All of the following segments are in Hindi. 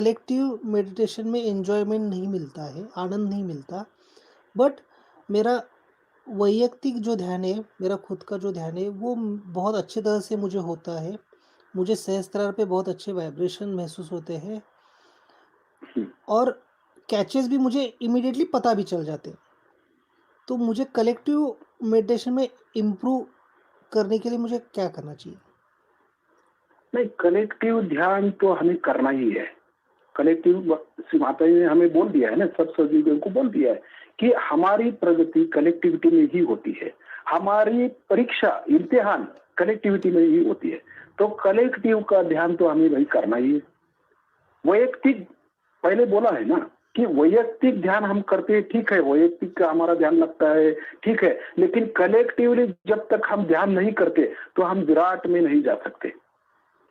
कलेक्टिव मेडिटेशन में एन्जॉयमेंट नहीं मिलता है, आनंद नहीं मिलता। बट मेरा वैयक्तिक जो ध्यान है, मेरा खुद का जो ध्यान है, वो बहुत अच्छी तरह से मुझे होता है। मुझे सहस्त्रार पे बहुत अच्छे वाइब्रेशन महसूस होते हैं हुँ। और कैचेज़ भी मुझे इमीडिएटली पता भी चल जाते हैं। तो मुझे कलेक्टिव मेडिटेशन में इम्प्रूव करने के लिए मुझे क्या करना चाहिए? नहीं, कलेक्टिव ध्यान तो हमें करना ही है। कलेक्टिव श्री माता जी ने हमें बोल दिया है ना, सब सदगुरुदेव को बोल दिया है कि हमारी प्रगति कलेक्टिविटी में ही होती है। हमारी परीक्षा, इम्तिहान कलेक्टिविटी में ही होती है। तो कलेक्टिव का ध्यान तो हमें भाई करना ही है। वैयक्तिक पहले बोला है ना कि वैयक्तिक ध्यान हम करते हैं, ठीक है, वैयक्तिक का हमारा ध्यान लगता है, ठीक है, लेकिन कलेक्टिवली जब तक हम ध्यान नहीं करते, तो हम विराट में नहीं जा सकते।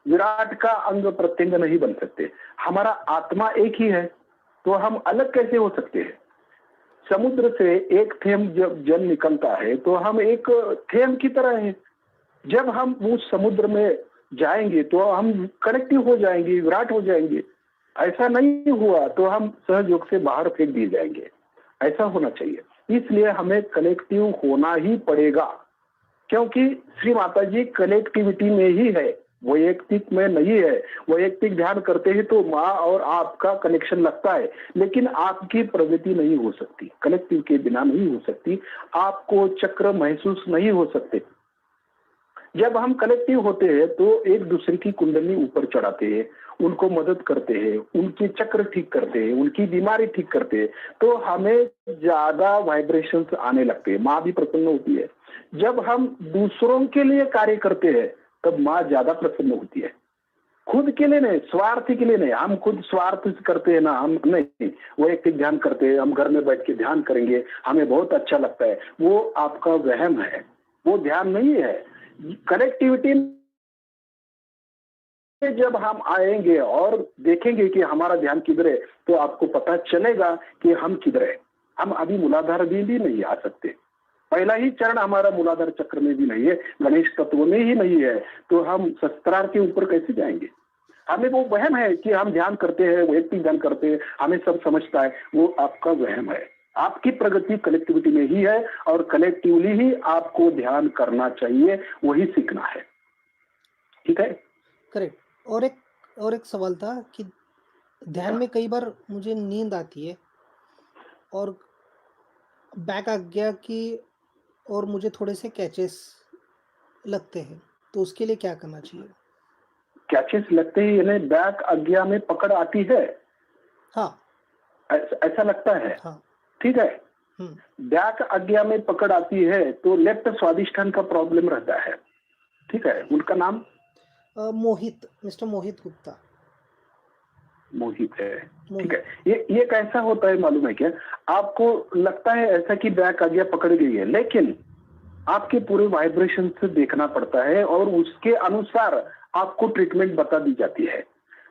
विराट का अंग प्रत्यंग नहीं बन सकते। हमारा आत्मा एक ही है, तो हम अलग कैसे हो सकते हैं? समुद्र से एक थेंब जब जल निकलता है, तो हम एक थेंब की तरह हैं। जब हम उस समुद्र में जाएँगे, तो हम कलेक्टिव हो जाएँगे, विराट हो जाएँगे। ऐसा नहीं हुआ, तो हम सहयोग से बाहर फेंक दिए जाएँगे। ऐसा होना चाहिए। इसलिए हमें कलेक्टिव होना ही पड़ेगा। क्योंकि श्री माता जी कलेक्टिविटी में ही है, वैयक्तिक में नहीं है। वैयक्तिक ध्यान करते ही तो माँ और आपका कनेक्शन लगता है, लेकिन आपकी प्रगति नहीं हो सकती, कलेक्टिव के बिना नहीं हो सकती। आपको चक्र महसूस नहीं हो सकते। जब हम कलेक्टिव होते हैं तो एक दूसरे की कुंडली ऊपर चढ़ाते हैं, उनको मदद करते हैं, उनके चक्र ठीक करते हैं, उनकी बीमारी ठीक करते हैं, तो हमें ज्यादा वाइब्रेशंस आने लगते हैं, माँ भी प्रसन्न होती है। जब हम दूसरों के लिए कार्य करते हैं, तब माँ ज्यादा प्रसन्न होती है। खुद के लिए नहीं, स्वार्थ के लिए नहीं। हम खुद स्वार्थ से करते हैं ना, हम नहीं, वैयक्तिक ध्यान करते हैं, हम घर में बैठ के ध्यान करेंगे, हमें बहुत अच्छा लगता है, वो आपका वहम है, वो ध्यान नहीं है। कनेक्टिविटी में जब हम आएंगे और देखेंगे कि हमारा ध्यान किधर है, तो आपको पता चलेगा कि हम किधर है। हम अभी मूलाधार भी नहीं आ सकते। पहला ही चरण हमारा मूलाधार चक्र में भी नहीं है, गणेश तत्व में ही नहीं है, तो हम शस्त्रार के ऊपर कैसे जाएंगे? हमें वो वहम है कि हम ध्यान करते हैं, वैयक्तिक ध्यान करते हैं, हमें सब समझता है, वो आपका वहम है। आपकी प्रगति कलेक्टिविटी में ही है और कलेक्टिवली ही आपको ध्यान करना चाहिए, वही सीखना है। ठीक है? करेक्ट। और एक सवाल था कि ध्यान अच्छा। में कई बार मुझे नींद आती है और बैक आ गया कि और मुझे थोड़े से कैचेस लगते हैं, तो उसके लिए क्या करना चाहिए? कैचेस लगते ही यानी बैक आज्ञा में पकड़ आती है, हाँ, ऐसा लगता है। हाँ। ठीक है? हुँ। बैक आज्ञा में पकड़ आती है तो लेफ्ट स्वादिष्ठान का प्रॉब्लम रहता है। ठीक है? उनका नाम मोहित, मिस्टर मोहित गुप्ता। मोहित है। ठीक मोहित। है? ये कैसा होता है मालूम है क्या? आपको लगता है ऐसा कि बैक आज्ञा पकड़ गई है, लेकिन आपके पूरे वाइब्रेशन से देखना पड़ता है और उसके अनुसार आपको ट्रीटमेंट बता दी जाती है।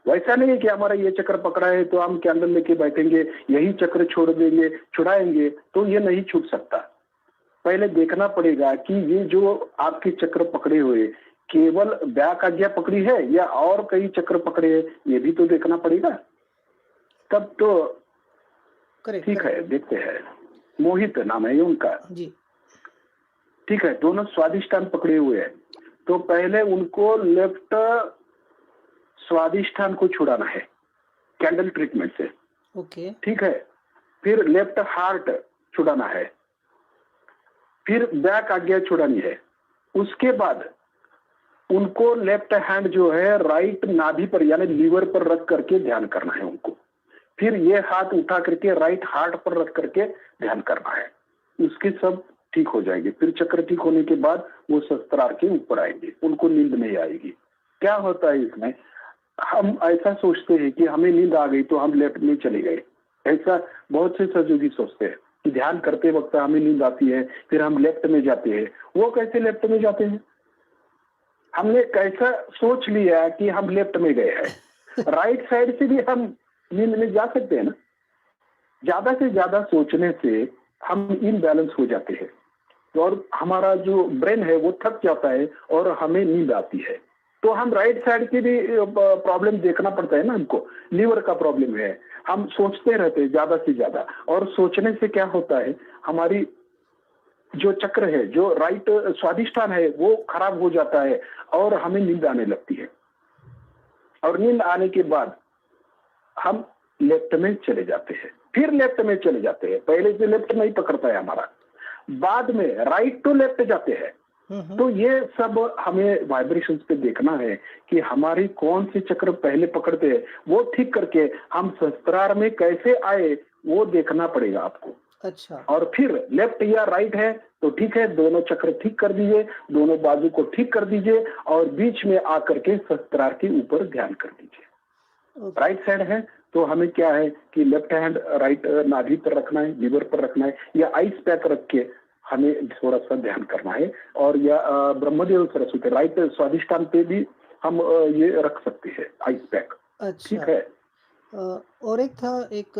वैसा नहीं है कि हमारा ये चक्र पकड़ा है तो हम कैंडल लेके बैठेंगे, यही चक्र छोड़ देंगे, छुड़ाएंगे, तो ये नहीं छूट सकता। पहले देखना पड़ेगा कि ये जो आपके चक्र पकड़े हुए केवल बैक आज्ञा पकड़ी है या और कई चक्र पकड़े हैं, ये भी तो देखना पड़ेगा। तब तो करेक्ट, ठीक करेक्ट। है, देखते हैं। मोहित नाम है ये उनका। जी। ठीक है, दोनों स्वादिष्टान पकड़े हुए हैं। तो पहले उनको लेफ्ट स्वादिष्टान को छुड़ाना है कैंडल ट्रीटमेंट से। ओके। ठीक है? फिर लेफ्ट हार्ट छुड़ाना है। फिर बैक आज्ञा छुड़ानी है। उसके बाद उनको लेफ्ट हैंड जो है राइट नाभि पर यानी लीवर पर रख करके ध्यान करना है उनको। फिर ये हाथ उठा करके राइट हार्ट पर रख करके ध्यान करना है। उसके सब ठीक हो जाएंगे। फिर चक्र ठीक होने के बाद वो शस्त्रार के ऊपर आएंगे, उनको नींद नहीं आएगी। क्या होता है इसमें, हम ऐसा सोचते हैं कि हमें नींद आ गई तो हम लेफ्ट में चले गए। ऐसा बहुत से सहयोगी सोचते हैं कि ध्यान करते वक्त हमें नींद आती है, फिर हम लेफ्ट में जाते हैं। वो कैसे लेफ्ट में जाते हैं? हमने कैसा सोच लिया कि हम लेफ्ट में गए हैं। राइट साइड से भी हम नींद में जा सकते हैं ना। ज्यादा से ज्यादा सोचने से हम इनबैलेंस हो जाते हैं और हमारा जो ब्रेन है वो थक जाता है और हमें नींद आती है। तो हम राइट साइड की भी प्रॉब्लम देखना पड़ता है ना हमको। लीवर का प्रॉब्लम है, हम सोचते रहते हैं ज्यादा से ज्यादा, और सोचने से क्या होता है, हमारी जो चक्र है, जो राइट स्वादिष्टान है, वो खराब हो जाता है और हमें नींद आने लगती है। और नींद आने के बाद हम लेफ्ट में चले जाते हैं, फिर लेफ्ट में चले जाते हैं। पहले से लेफ्ट नहीं पकड़ता है हमारा, बाद में राइट टू लेफ्ट जाते हैं। तो ये सब हमें वाइब्रेशंस पे देखना है कि हमारी कौन से चक्र पहले पकड़ते हैं, वो ठीक करके हम सहस्त्रार में कैसे आए वो देखना पड़ेगा आपको। अच्छा, और फिर लेफ्ट या राइट है तो ठीक है, दोनों चक्र ठीक कर दीजिए, दोनों बाजू को ठीक कर दीजिए और बीच में आकर के सहस्त्रार के ऊपर ध्यान कर दीजिए। ओके, राइट साइड है तो हमें क्या है कि लेफ्ट हैंड राइट नाभि पर रखना है, लीवर पर रखना है, या आइस पैक रख के हमें थोड़ा सा ध्यान करना है। और या ब्रह्मदेव सरस्वती राइट स्वादिष्टान पे भी हम ये रख सकते हैं आइस पैक। अच्छा। ठीक है। और एक था एक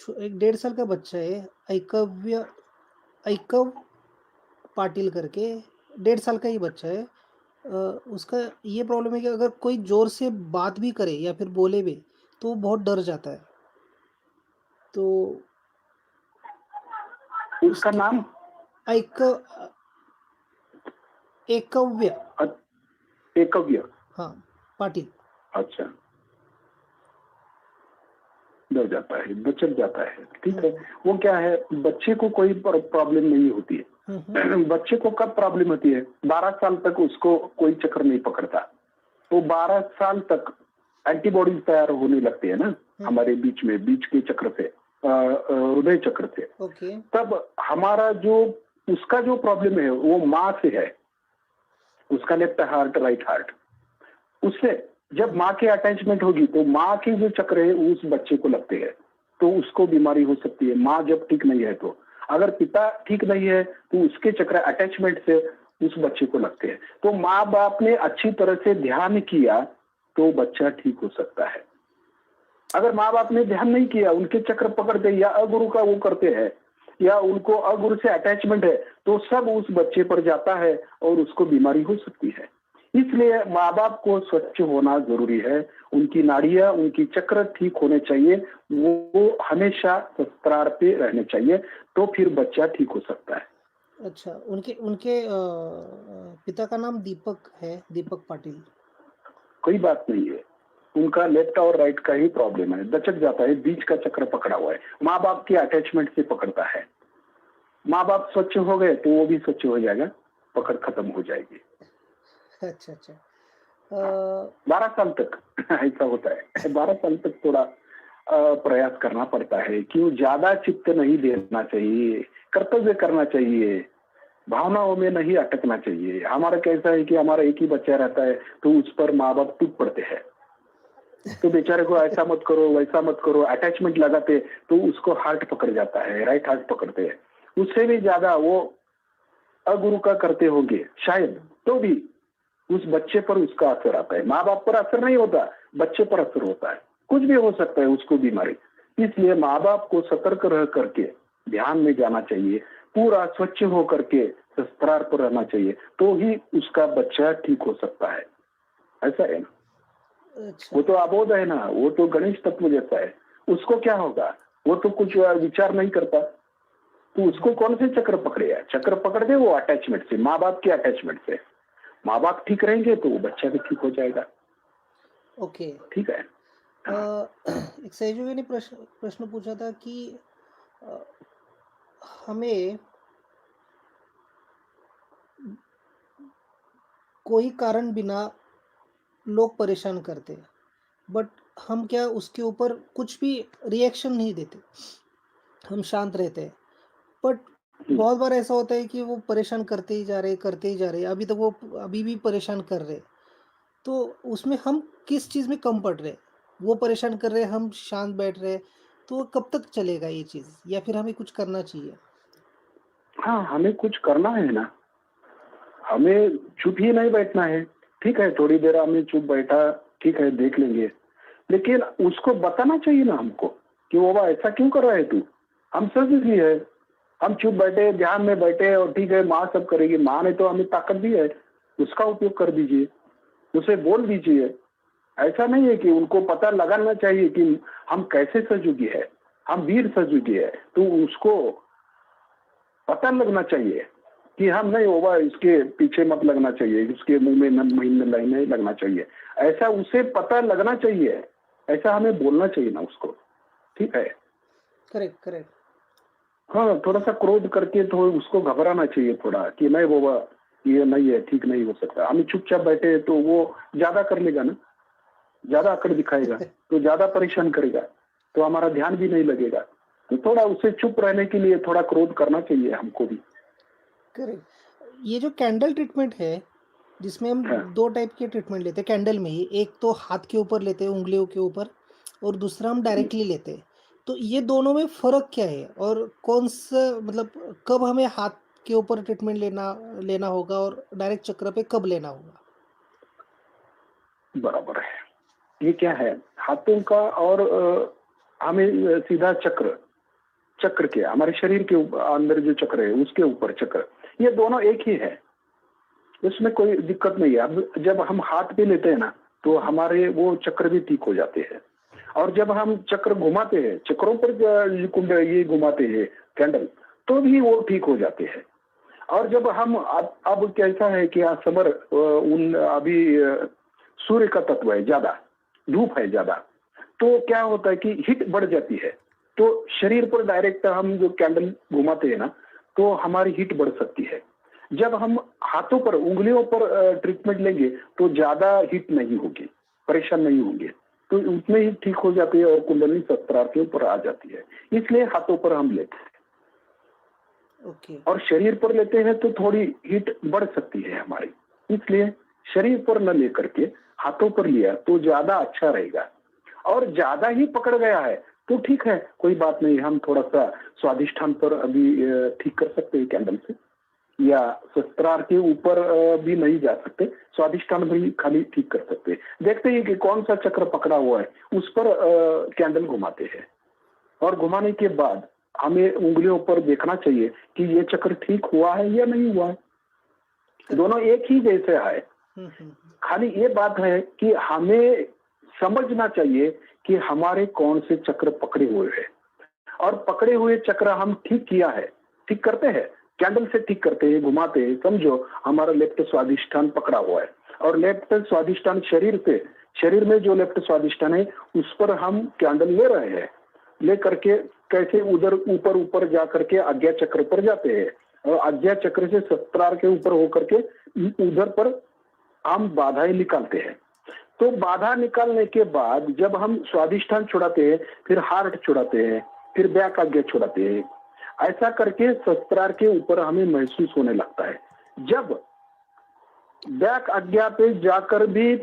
1.5 साल का बच्चा है, ऐकव पाटिल करके, 1.5 साल का ही बच्चा है। उसका ये प्रॉब्लम है कि अगर कोई ज़ोर से बात भी करे या फिर बोले भी, तो वो बहुत डर जाता है। तो उसका उसके नाम ऐक एकव्य एकव्य। हाँ, पाटिल। अच्छा, डर जाता है, बचक जाता है। ठीक है, वो क्या है, बच्चे को कोई प्रॉब्लम नहीं होती है। बच्चे को कब प्रॉब्लम होती है, 12 साल तक उसको कोई चक्र नहीं पकड़ता, तो 12 साल तक एंटीबॉडीज तैयार होने लगते हैं ना हमारे बीच में, बीच के चक्र से, हृदय चक्र से। ओके, तब हमारा जो उसका जो प्रॉब्लम है वो माँ से है, उसका लेफ्ट हार्ट राइट हार्ट, उससे जब माँ की अटैचमेंट होगी तो माँ के जो चक्र है उस बच्चे को लगते हैं, तो उसको बीमारी हो सकती है। माँ जब ठीक नहीं है तो, अगर पिता ठीक नहीं है तो उसके चक्र अटैचमेंट से उस बच्चे को लगते हैं। तो माँ बाप ने अच्छी तरह से ध्यान किया तो बच्चा ठीक हो सकता है। अगर माँ बाप ने ध्यान नहीं किया, उनके चक्र पकड़ते या अगुरु का वो करते हैं, या उनको अगुरु से अटैचमेंट है, तो सब उस बच्चे पर जाता है और उसको बीमारी हो सकती है। इसलिए माँ बाप को स्वच्छ होना जरूरी है, उनकी नाड़ियां, उनकी चक्र ठीक होने चाहिए, वो हमेशा सहस्त्रार पे रहने चाहिए, तो फिर बच्चा ठीक हो सकता है। अच्छा। उनके उनके पिता का नाम दीपक है, दीपक पाटिल। कोई बात नहीं है, उनका लेफ्ट और राइट का ही प्रॉब्लम है, दचक जाता है, बीच का चक्र पकड़ा हुआ है, माँ बाप की अटैचमेंट से पकड़ता है। माँ बाप स्वच्छ हो गए तो वो भी स्वच्छ हो जाएगा, पकड़ खत्म हो जाएगी। अच्छा, अच्छा। 12 साल तक ऐसा होता है। 12 साल तक थोड़ा प्रयास करना पड़ता है, क्यों ज्यादा चित्त नहीं देना चाहिए, कर्तव्य करना चाहिए, भावनाओं में नहीं अटकना चाहिए। हमारा कैसा है कि हमारा एक ही बच्चा रहता है तो उस पर माँ बाप टूट पड़ते हैं, तो बेचारे को ऐसा मत करो वैसा मत करो, अटैचमेंट लगाते तो उसको हार्ट पकड़ जाता है, राइट हार्ट पकड़ते हैं। उससे भी ज्यादा वो अगुरु का करते होंगे शायद, तो भी उस बच्चे पर उसका असर आता है। माँ बाप पर असर नहीं होता, बच्चे पर असर होता है, कुछ भी हो सकता है उसको बीमारी। इसलिए माँ बाप को सतर्क रह करके ध्यान में जाना चाहिए, पूरा स्वच्छ हो करके सहस्त्रार पर रहना चाहिए, तो ही उसका बच्चा ठीक हो सकता है। ऐसा है ना, अच्छा, वो तो अबोध है ना, वो तो गणेश तत्व जैसा है, उसको क्या होगा, वो तो कुछ विचार नहीं करता, तो उसको कौन से चक्र पकड़े है, चक्र पकड़ दे वो अटैचमेंट से, माँ बाप के अटैचमेंट से। माँ बाप ठीक रहेंगे तो वो बच्चा भी ठीक हो जाएगा। ओके। ठीक है। एक सहयोगी ने प्रश्न पूछा था कि अ, हमें कोई कारण बिना लोग परेशान करते हैं, बट हम क्या उसके ऊपर कुछ भी रिएक्शन नहीं देते, हम शांत रहते हैं। बट बहुत बार ऐसा होता है कि वो परेशान करते ही जा रहे, करते ही जा रहे, अभी तक वो अभी भी परेशान कर रहे। तो उसमें हम किस चीज़ में कम पड़ रहे? वो परेशान कर रहे, हम शांत बैठ रहे, तो कब तक चलेगा ये चीज़, या फिर हमें कुछ करना चाहिए? हाँ, हमें कुछ करना है ना, हमें चुप ही नहीं बैठना है। ठीक है, थोड़ी देर हमें चुप बैठा, ठीक है, देख लेंगे, लेकिन उसको बताना चाहिए ना हमको कि बाबा ऐसा क्यों कर रहा है तू, हम सब इसी है, हम चुप बैठे ध्यान में बैठे और ठीक है माँ सब करेगी, माँ ने तो हमें ताकत दी है, उसका उपयोग कर दीजिए। उसे बोल दीजिए। ऐसा नहीं है कि उनको पता लगाना चाहिए कि हम कैसे सजोगी है, हम वीर सजोगी है, तो उसको पता लगना चाहिए कि हम नहीं होगा, इसके पीछे मत लगना चाहिए, इसके मुंह में न महीने नहीं लगना चाहिए, ऐसा उसे पता लगना चाहिए, ऐसा हमें बोलना चाहिए ना उसको। ठीक है। Correct, correct. हाँ, थोड़ा सा क्रोध करके तो उसको घबराना चाहिए थोड़ा कि नहीं बाबा, ये नहीं है, ठीक नहीं हो सकता। हम चुपचाप बैठे हैं तो वो ज्यादा कर लेगा ना, ज्यादा अकड़ दिखाएगा, तो ज्यादा परेशान करेगा, तो हमारा ध्यान भी नहीं लगेगा। तो थोड़ा उसे चुप रहने के लिए थोड़ा क्रोध करना चाहिए हमको भी। करेक्ट। ये जो कैंडल ट्रीटमेंट है, जिसमें हम हाँ। 2 टाइप के ट्रीटमेंट लेते हैं कैंडल में ही। एक तो हाथ के ऊपर लेते हैं, उँगलियों के ऊपर, और दूसरा हम जी। डायरेक्टली लेते हैं। तो ये दोनों में फ़र्क क्या है? और कौन-सा मतलब कब हमें हाथ के ऊपर ट्रीटमेंट लेना लेना होगा और डायरेक्ट चक्र पे कब लेना होगा? बराबर है। ये क्या है, हाथों का और हमें सीधा चक्र, चक्र के हमारे शरीर के अंदर जो चक्र है उसके ऊपर चक्र, ये दोनों एक ही है, इसमें कोई दिक्कत नहीं है। अब जब हम हाथ पे लेते हैं ना, तो हमारे वो चक्र भी ठीक हो जाते हैं। और जब हम चक्र घुमाते हैं, चक्रों पर ये घुमाते हैं कैंडल, तो भी वो ठीक हो जाते हैं। और जब हम अब कैसा है कि आज समर उन अभी सूर्य का तत्व है ज्यादा, धूप है ज्यादा, तो क्या होता है कि हीट बढ़ जाती है। तो शरीर पर डायरेक्ट हम जो कैंडल घुमाते हैं ना, तो हमारी हीट बढ़ सकती है। जब हम हाथों पर, उंगलियों पर ट्रीटमेंट लेंगे तो ज्यादा हीट नहीं होगी, परेशान नहीं होंगे, तो उतने ही ठीक हो जाती है और कुंडली सहस्त्रार के ऊपर आ जाती है। इसलिए हाथों पर हम लेते हैं। ओके, और शरीर पर लेते हैं तो थोड़ी हीट बढ़ सकती है हमारी, इसलिए शरीर पर न लेकर के हाथों पर लिया तो ज्यादा अच्छा रहेगा। और ज्यादा ही पकड़ गया है तो ठीक है, कोई बात नहीं, हम थोड़ा सा स्वादिष्ठान पर अभी ठीक कर सकते हैं कैंडल से, या सहस्त्रार के ऊपर भी नहीं जा सकते, स्वादिष्ठान भी खाली ठीक कर सकते हैं। देखते हैं कि कौन सा चक्र पकड़ा हुआ है, उस पर कैंडल घुमाते हैं। और घुमाने के बाद हमें उंगलियों पर देखना चाहिए कि ये चक्र ठीक हुआ है या नहीं हुआ है। दोनों एक ही जैसे है। हुँ, हुँ, हुँ। खाली ये बात है कि हमें समझना चाहिए कि हमारे कौन से चक्र पकड़े हुए हैं, और पकड़े हुए चक्र हम ठीक किया है, ठीक करते हैं, कैंडल से ठीक करते हैं, घुमाते हैं। समझो हमारा लेफ्ट स्वादिष्ठान पकड़ा हुआ है, और लेफ्ट स्वादिष्ठान शरीर में जो लेफ्ट स्वादिष्ठान है उस पर हम कैंडल ले रहे हैं, ले करके कैसे उधर ऊपर ऊपर जा करके आज्ञा चक्र पर जाते हैं, और आज्ञा चक्र से सहस्त्रार के ऊपर होकर के उधर पर हम बाधाएं निकालते हैं। तो बाधा निकालने के बाद जब हम स्वादिष्ठान छुड़ाते हैं, फिर हार्ट छुड़ाते हैं, फिर बैक आज्ञा छुड़ाते हैं, ऐसा करके सहस्त्रार के ऊपर हमें महसूस होने लगता है। जब बैक आज्ञा पे जाकर भी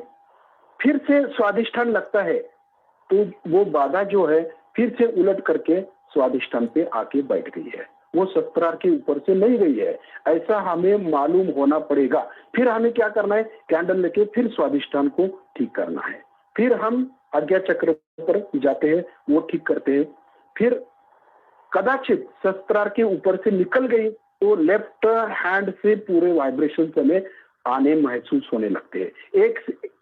फिर से स्वादिष्ठान लगता है, तो वो बाधा जो है फिर से उलट करके स्वादिष्ठान पे आके बैठ गई है, वो सहस्त्रार के ऊपर से नहीं गई है, ऐसा हमें मालूम होना पड़ेगा। फिर हमें क्या करना है, कैंडल लेके फिर स्वादिष्ठान को ठीक करना है, फिर हम आज्ञा चक्र पर जाते हैं, वो ठीक करते हैं। फिर कदाचित सहस्त्रार के ऊपर से निकल गई तो लेफ्ट हैंड से पूरे वाइब्रेशन हमें आने महसूस होने लगते हैं।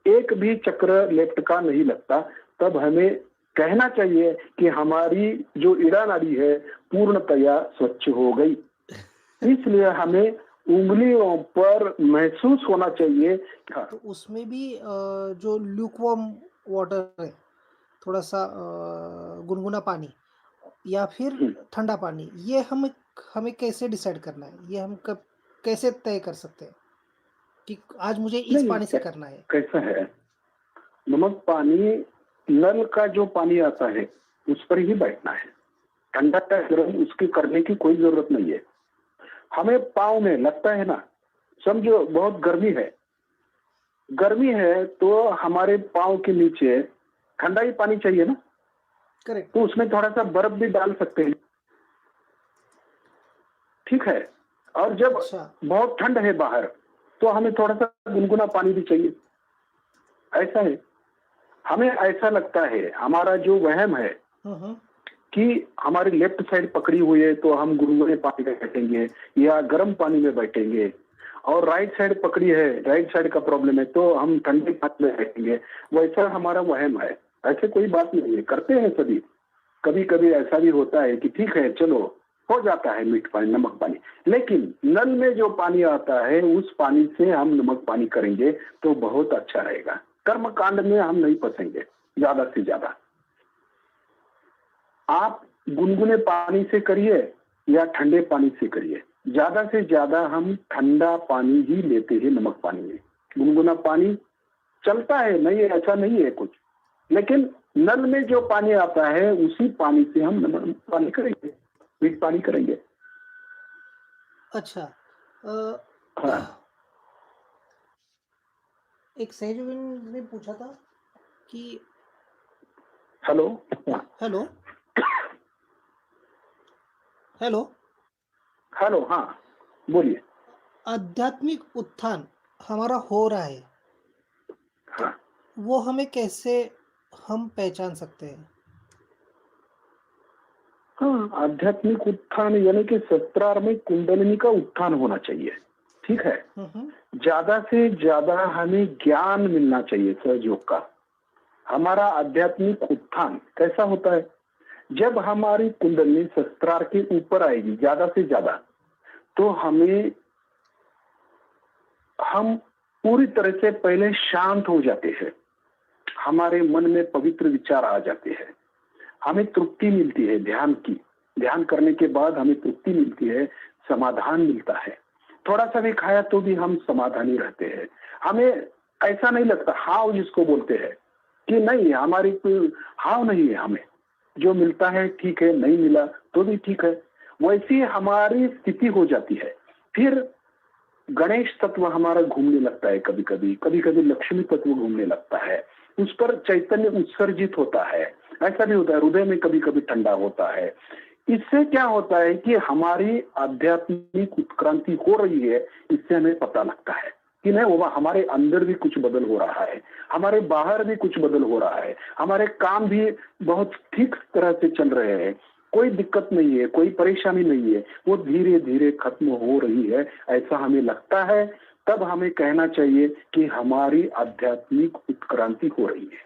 एक भी चक्र लेफ्ट का नहीं लगता, तब हमें कहना चाहिए कि हमारी जो ईड़ा नाड़ी है पूर्णतया स्वच्छ हो गई। इसलिए हमें उंगलियों पर महसूस होना चाहिए। हाँ। तो उसमें भी जो ल्यूकवार्म वाटर है, थोड़ा-सा गुनगुना पानी या फिर ठंडा पानी, ये हमें हमें कैसे डिसाइड करना है? ये हम कब कैसे तय कर सकते हैं कि आज मुझे इस नहीं, पानी से करना है? कैसा है, नमक पानी, नल का जो पानी आता है उस पर ही बैठना है। ठंडा का गर्म उसकी करने की कोई जरूरत नहीं है। हमें पाँव में लगता है ना, समझो बहुत गर्मी है तो हमारे पाँव के नीचे ठंडा ही पानी चाहिए ना, करेक्ट। तो उसमें थोड़ा सा बर्फ भी डाल सकते हैं। ठीक है। और जब अच्छा। बहुत ठंड है बाहर, तो हमें थोड़ा सा गुनगुना पानी भी चाहिए। ऐसा है, हमें ऐसा लगता है, हमारा जो वहम है हुँ, हुँ। कि हमारी लेफ्ट साइड पकड़ी हुई है तो हम गुनगुने पानी में बैठेंगे या गर्म पानी में बैठेंगे, और राइट साइड पकड़ी है, राइट साइड का प्रॉब्लम है तो हम ठंडे पानी में रहेंगे, वैसा हमारा वहम है। ऐसे कोई बात नहीं है, करते हैं सभी। कभी कभी ऐसा भी होता है कि ठीक है चलो हो जाता है मीठ पानी नमक पानी, लेकिन नल में जो पानी आता है उस पानी से हम नमक पानी करेंगे तो बहुत अच्छा रहेगा। कर्म कांड में हम नहीं फंसेंगे ज्यादा से ज्यादा। आप गुनगुने पानी से करिए या ठंडे पानी से करिए, ज्यादा से ज्यादा हम ठंडा पानी ही लेते हैं नमक पानी में। गुनगुना पानी चलता है, नहीं है ऐसा नहीं है कुछ, लेकिन नल में जो पानी आता है उसी पानी से हम नमक पानी करेंगे, मीठ पानी करेंगे। अच्छा। हाँ। एक सहजविन ने पूछा था कि हेलो। Hello hello hello. हाँ बोलिए। आध्यात्मिक उत्थान हमारा हो रहा है, हाँ वो हमें कैसे हम पहचान सकते हैं? हाँ, आध्यात्मिक उत्थान यानी कि सत्रार में कुंडलिनी का उत्थान होना चाहिए। ठीक है, ज्यादा से ज्यादा हमें ज्ञान मिलना चाहिए सहयोग का। हमारा आध्यात्मिक उत्थान कैसा होता है, जब हमारी कुंडलिनी शस्त्रार के ऊपर आएगी ज्यादा से ज्यादा, तो हम पूरी तरह से पहले शांत हो जाते हैं, हमारे मन में पवित्र विचार आ जाते हैं, हमें तृप्ति मिलती है ध्यान की। ध्यान करने के बाद हमें तृप्ति मिलती है, समाधान मिलता है। थोड़ा सा भी खाया तो भी हम समाधानी रहते हैं। हमें ऐसा नहीं लगता हाव जिसको बोलते हैं कि नहीं हमारी कोई हाव नहीं है, हमें जो मिलता है ठीक है, नहीं मिला तो भी ठीक है, वैसी हमारी स्थिति हो जाती है। फिर गणेश तत्व हमारा घूमने लगता है, कभी कभी लक्ष्मी तत्व घूमने लगता है, उस पर चैतन्य उत्सर्जित होता है। ऐसा भी होता है, हृदय में कभी कभी ठंडा होता है। इससे क्या होता है कि हमारी आध्यात्मिक उत्क्रांति हो रही है, इससे हमें पता लगता है कि नहीं वो हमारे अंदर भी कुछ बदल हो रहा है, हमारे बाहर भी कुछ बदल हो रहा है, हमारे काम भी बहुत ठीक तरह से चल रहे हैं, कोई दिक्कत नहीं है, कोई परेशानी नहीं है, वो धीरे धीरे खत्म हो रही है, ऐसा हमें लगता है। तब हमें कहना चाहिए कि हमारी आध्यात्मिक उत्क्रांति हो रही है।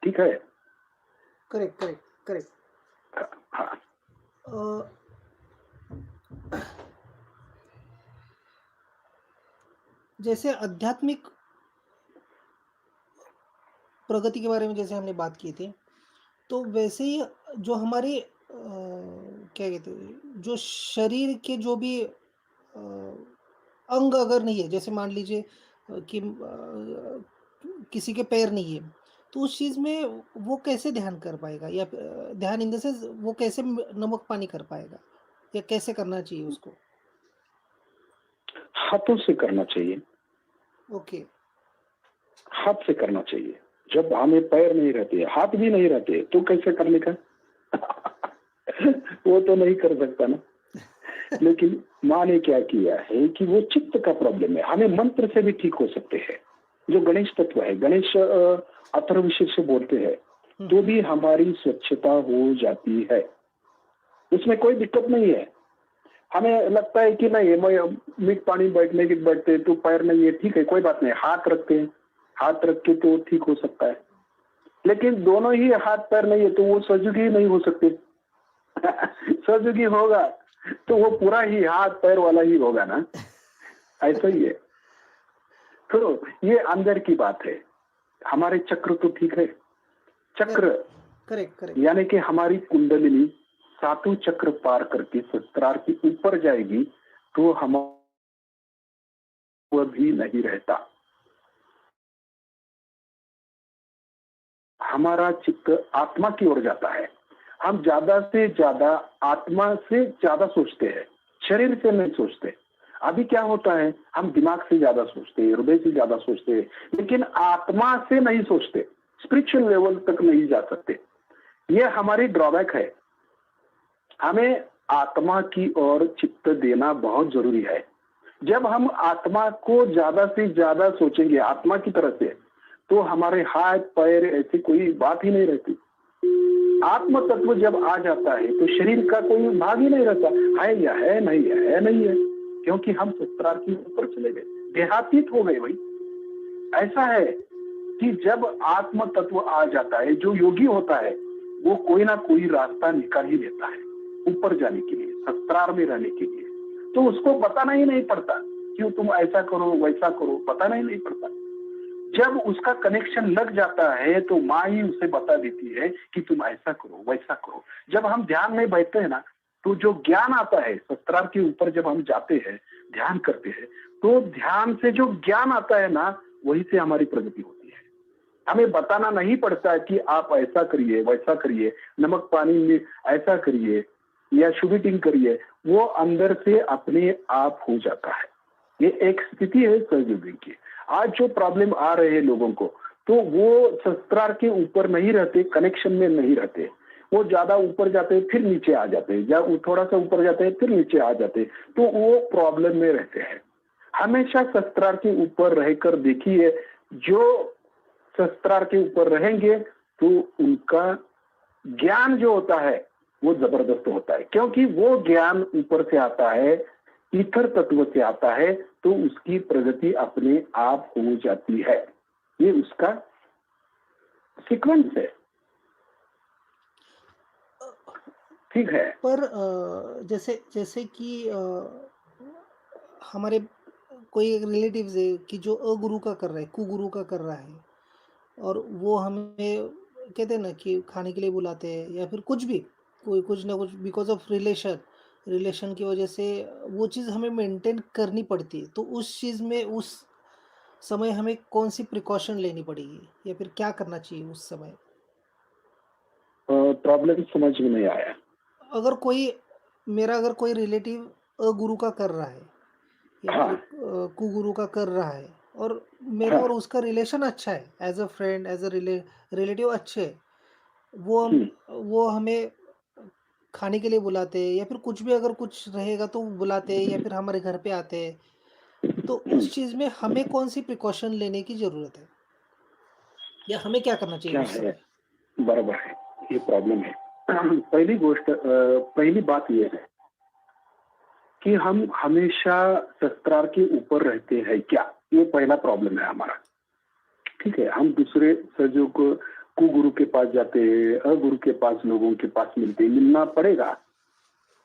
ठीक है, करेक्ट करेक्ट करेक्ट। हाँ। जैसे आध्यात्मिक प्रगति के बारे में जैसे हमने बात की थी, तो वैसे ही जो हमारे क्या कहते हैं, जो शरीर के जो भी अंग अगर नहीं है, जैसे मान लीजिए कि किसी के पैर नहीं है, तो उस चीज़ में वो कैसे ध्यान कर पाएगा, या ध्यान इन द सेंस वो कैसे नमक पानी कर पाएगा, या कैसे करना चाहिए उसको? हाथों से करना चाहिए, ओके। हाथ से करना चाहिए। जब हमें पैर नहीं रहते, हाथ भी नहीं रहते, तो कैसे करने का? वो तो नहीं कर सकता ना। लेकिन माँ ने क्या किया है कि वो चित्त का प्रॉब्लम है, हमें मंत्र से भी ठीक हो सकते हैं। जो गणेश तत्व है, गणेश अथर्वशीर से बोलते हैं, तो भी हमारी स्वच्छता हो जाती है, उसमें कोई दिक्कत नहीं है। हमें लगता है कि नहीं मीठ पानी बैठते तो पैर नहीं है, ठीक है कोई बात नहीं, हाथ रखते हैं, हाथ रख के तो ठीक हो सकता है। लेकिन दोनों ही हाथ पैर नहीं है तो वो सजुगी नहीं हो सकते। सजुगी होगा तो वो पूरा ही हाथ पैर वाला ही होगा ना, ऐसा ही है। तो ये अंदर की बात है। हमारे चक्र तो ठीक है, चक्र करेक्ट यानी कि हमारी कुंडलिनी सातों चक्र पार करके शस्त्रार के ऊपर जाएगी तो हम भी नहीं रहता। हमारा चित्त आत्मा की ओर जाता है। हम ज्यादा से ज्यादा आत्मा से ज्यादा सोचते हैं, शरीर से नहीं सोचते। अभी क्या होता है, हम दिमाग से ज्यादा सोचते हैं, हृदय से ज्यादा सोचते हैं, लेकिन आत्मा से नहीं सोचते, स्पिरिचुअल लेवल तक नहीं जा सकते। ये हमारी ड्रॉबैक है। हमें आत्मा की ओर चित्त देना बहुत जरूरी है। जब हम आत्मा को ज्यादा से ज्यादा सोचेंगे आत्मा की तरह से, तो हमारे हाथ पैर ऐसी कोई बात ही नहीं रहती। आत्म तत्व जब आ जाता है तो शरीर का कोई भाग ही नहीं रहता, है या है, नहीं है, है नहीं है। क्योंकि हम शस्त्रार के ऊपर चले गए, देहातीत हो गए भाई। ऐसा है कि जब आत्म तत्व आ जाता है, जो योगी होता है वो कोई ना कोई रास्ता निकाल ही लेता है ऊपर जाने के लिए, शस्त्रार में रहने के लिए। तो उसको बताना ही नहीं पड़ता कि तुम ऐसा करो वैसा करो, बताना ही नहीं पड़ता। जब उसका कनेक्शन लग जाता है तो माँ ही उसे बता देती है कि तुम ऐसा करो वैसा करो। जब हम ध्यान में बैठते हैं ना, तो जो ज्ञान आता है शस्त्रार के ऊपर, जब हम जाते हैं ध्यान करते हैं, तो ध्यान से जो ज्ञान आता है ना, वही से हमारी प्रगति होती है। हमें बताना नहीं पड़ता कि आप ऐसा करिए वैसा करिए, नमक पानी में ऐसा करिए या शुभिटिंग करिए, वो अंदर से अपने आप हो जाता है। ये एक स्थिति है सहयोगी की। आज जो प्रॉब्लम आ रहे हैं लोगों को, तो वो शस्त्रार के ऊपर नहीं रहते, कनेक्शन में नहीं रहते, वो ज्यादा ऊपर जाते हैं फिर नीचे आ जाते हैं, या वो थोड़ा सा ऊपर जाते हैं फिर नीचे आ जाते हैं, तो वो प्रॉब्लम में रहते हैं। हमेशा शस्त्रार के ऊपर रहकर देखिए, जो शस्त्रार के ऊपर रहेंगे तो उनका ज्ञान जो होता है वो जबरदस्त होता है, क्योंकि वो ज्ञान ऊपर से आता है, ईथर तत्व से आता है, तो उसकी प्रगति अपने आप हो जाती है। ये उसका सीक्वेंस है। ठीक है। पर जैसे जैसे कि हमारे कोई रिलेटिव्स है कि जो अगुरु का कर रहा है, कुगुरु का कर रहा है, और वो हमें कहते हैं ना कि खाने के लिए बुलाते हैं या फिर कुछ भी, कोई कुछ ना कुछ बिकॉज़ ऑफ रिलेशन की वजह से वो चीज़ हमें मेंटेन करनी पड़ती है। तो उस चीज़ में उस समय हमें कौन-सी प्रिकॉशन लेनी पड़ेगी या फिर क्या करना चाहिए उस समय? प्रॉब्लम समझ में नहीं आया। अगर कोई अगर कोई रिलेटिव अगुरु का कर रहा है या फिर हाँ, कुगुरु का कर रहा है, और मेरा हाँ। और उसका रिलेशन अच्छा है, as a friend, as a relative अच्छे हैं। वो हम हम्म, वो हमें खाने के लिए बुलाते हैं या फिर कुछ भी, अगर कुछ रहेगा तो बुलाते हैं या फिर हमारे घर पे आते हैं। तो हम्म। उस चीज़ में हमें कौन-सी प्रिकॉशन लेने की ज़रूरत है? या हमें क्या करना चाहिए क्या उस है, समय? बराबर है, ये प्रॉब्लम है। पहली गोष्ट, पहली बात ये है कि हम हमेशा शस्त्रार के ऊपर रहते हैं क्या, ये पहला प्रॉब्लम है हमारा। ठीक है, हम दूसरे सहयोग कुगुरु के पास जाते हैं, अगुरु के पास, लोगों के पास मिलते हैं, मिलना पड़ेगा।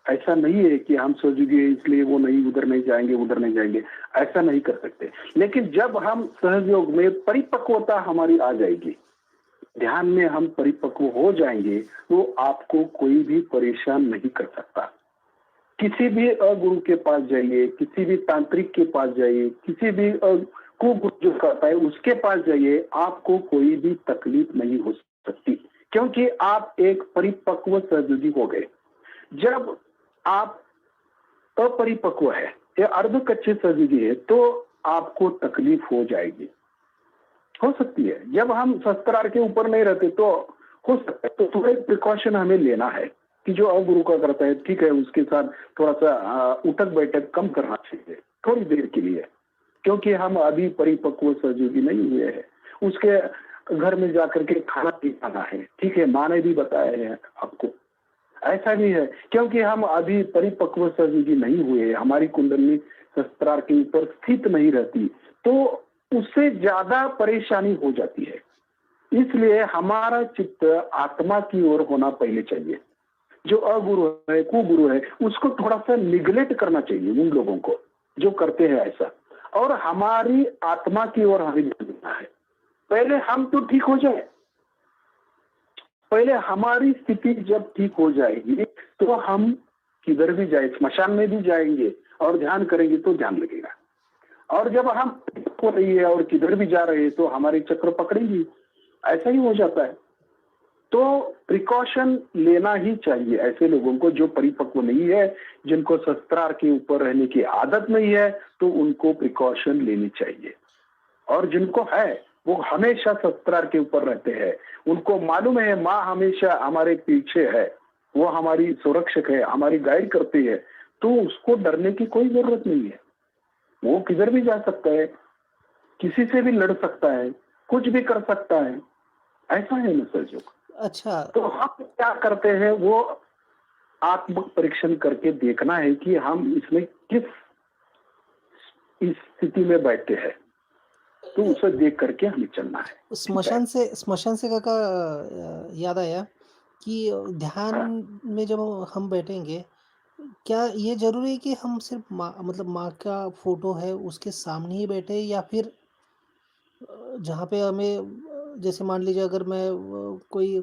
ऐसा नहीं है कि हम सोचेंगे इसलिए वो नहीं, उधर नहीं जाएंगे उधर नहीं जाएंगे, ऐसा नहीं कर सकते। लेकिन जब हम सहयोग में परिपक्वता हमारी आ जाएगी, ध्यान में हम परिपक्व हो जाएंगे, तो आपको कोई भी परेशान नहीं कर सकता। किसी भी अगुरु के पास जाइए, किसी भी तांत्रिक के पास जाइए, किसी भी कुगुरु जो करता है उसके पास जाइए, आपको कोई भी तकलीफ नहीं हो सकती, क्योंकि आप एक परिपक्व सहयोगी हो गए। जब आप अपरिपक्व है या अर्ध कच्चे सहयोगी है, तो आपको तकलीफ हो जाएगी, हो सकती है। जब हम शस्त्रार के ऊपर नहीं रहते तो हो सकता है, तो थोड़ा प्रिकॉशन हमें लेना है कि जो अगुरु का करता है, ठीक है, उसके साथ थोड़ा सा उठक बैठक कम करना चाहिए थोड़ी देर के लिए, क्योंकि हम अभी परिपक्व सहयोगी नहीं हुए हैं। उसके घर में जाकर के खाना भी खाना है, ठीक है, माँ ने भी बताया है आपको। ऐसा भी है, क्योंकि हम अभी परिपक्व सहयोगी नहीं हुए, हमारी कुंडली शस्त्रार के ऊपर स्थित नहीं रहती, तो उससे ज्यादा परेशानी हो जाती है। इसलिए हमारा चित्त आत्मा की ओर होना पहले चाहिए। जो अगुरु है, कुगुरु है, उसको थोड़ा सा निग्लेक्ट करना चाहिए, उन लोगों को जो करते हैं ऐसा, और हमारी आत्मा की ओर हमें ध्यान देना है। पहले हम तो ठीक हो जाए, पहले हमारी स्थिति जब ठीक हो जाएगी, तो हम किधर भी जाए, स्मशान में भी जाएंगे और ध्यान करेंगे तो ध्यान लगेगा। और जब हम हो रही है और किधर भी जा रहे हैं तो हमारे चक्र पकड़ेंगी, ऐसा ही हो जाता है। तो प्रिकॉशन लेना ही चाहिए ऐसे लोगों को जो परिपक्व नहीं है, जिनको शस्त्रार के ऊपर रहने की आदत नहीं है, तो उनको प्रिकॉशन लेनी चाहिए। और जिनको है वो हमेशा शस्त्रार के ऊपर रहते हैं, उनको मालूम है माँ हमेशा हमारे पीछे है, वो हमारी सुरक्षक है, हमारी गाइड करती है, तो उसको डरने की कोई जरूरत नहीं है। वो किधर भी जा सकता है, किसी से भी लड़ सकता है, कुछ भी कर सकता है। ऐसा है ना सहयोग। अच्छा, तो हम क्या करते हैं, वो आत्म परीक्षण करके देखना है कि हम इसमें किस इस स्थिति में बैठते हैं, तो उसे देख करके हमें चलना है। ठीक है? स्मशान से काका याद आया कि ध्यान हाँ, में जब हम बैठेंगे, क्या ये ज़रूरी है कि हम सिर्फ़ माँ मतलब माँ का फ़ोटो है उसके सामने ही बैठे या फिर जहाँ पे हमें जैसे मान लीजिए अगर मैं कोई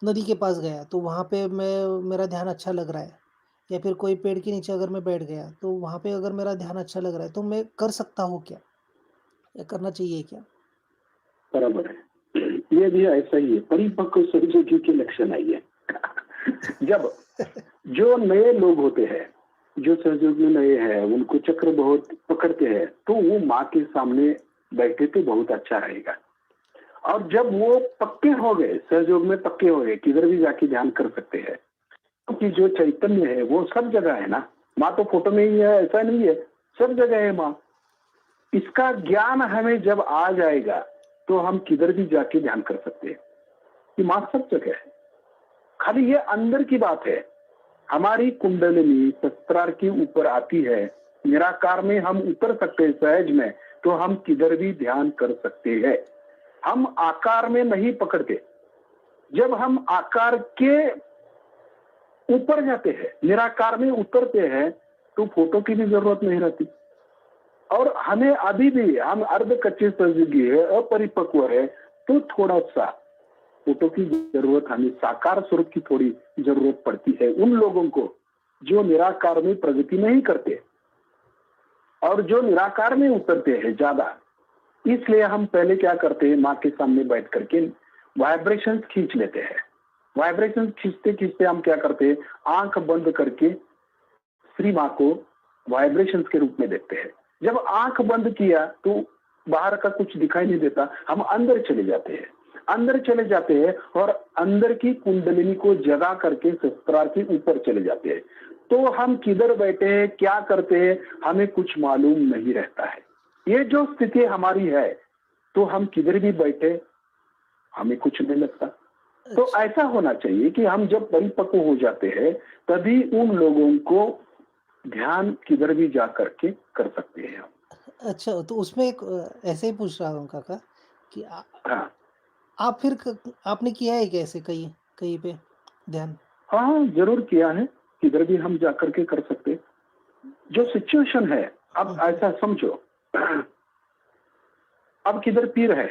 नदी के पास गया तो वहाँ पे मेरा ध्यान अच्छा लग रहा है या फिर कोई पेड़ के नीचे अगर मैं बैठ गया तो वहाँ पे अगर मेरा ध्यान अच्छा लग रहा है तो मैं कर सकता हूँ क्या? या करना चाहिए क्या? बराबर है। ये भी ऐसा ही है, परिपक्व सहयोगी के लक्षण है ये। जब जो नए लोग होते हैं, जो सहयोगी नए हैं, उनको चक्र बहुत पकड़ते हैं, तो वो माँ के सामने बैठे तो बहुत अच्छा रहेगा। और जब वो पक्के हो गए, सहयोग में पक्के हो गए, किधर भी जाके ध्यान कर सकते हैं। क्योंकि जो चैतन्य है वो सब जगह है ना। माँ तो फोटो में ही है ऐसा नहीं है, सब जगह है माँ। इसका ज्ञान हमें जब आ जाएगा तो हम किधर भी जाके ध्यान कर सकते हैं कि माँ सब जगह है। खाली ये अंदर की बात है। हमारी कुंडलिनी शस्त्रार के ऊपर आती है, निराकार में हम उतर सकते हैं सहज में, तो हम किधर भी ध्यान कर सकते हैं। हम आकार में नहीं पकड़ते। जब हम आकार के ऊपर जाते हैं, निराकार में उतरते हैं, तो फोटो की भी जरूरत नहीं रहती। और हमें अभी भी हम अर्ध कच्चे सहयोगी है, अपरिपक्व है, तो थोड़ा सा फोटो की जरूरत, हमें साकार स्वरूप की थोड़ी जरूरत पड़ती है उन लोगों को जो निराकार में प्रगति नहीं करते और जो निराकार में उतरते हैं ज्यादा। इसलिए हम पहले क्या करते हैं, माँ के सामने बैठ करके वाइब्रेशंस खींच लेते हैं। वाइब्रेशंस खींचते खींचते हम क्या करते हैं, आंख बंद करके श्री माँ को वाइब्रेशंस के रूप में देखते हैं। जब आंख बंद किया तो बाहर का कुछ दिखाई नहीं देता, हम अंदर चले जाते हैं। अंदर चले जाते हैं और अंदर की कुंडलिनी को जगा करके शस्त्रार के ऊपर चले जाते हैं। तो हम किधर बैठे हैं, क्या करते हैं, हमें कुछ मालूम नहीं रहता है। ये जो स्थिति हमारी है, तो हम किधर भी बैठे हमें कुछ नहीं लगता। तो अच्छा ऐसा होना चाहिए कि हम जब परिपक्व हो जाते हैं, तभी उन लोगों को ध्यान किधर भी जा करके कर सकते हैं हम। अच्छा तो उसमें एक ऐसे ही पूछ रहा हूँ काका कि हाँ, आप फिर आपने किया है क्या ऐसे कहीं कहीं पे ध्यान? हाँ, हाँ, जरूर किया है। किधर भी हम जा करके कर सकते हैं। जो सिचुएशन है, अब हुँ, हुँ। ऐसा समझो, अब किधर पीर है,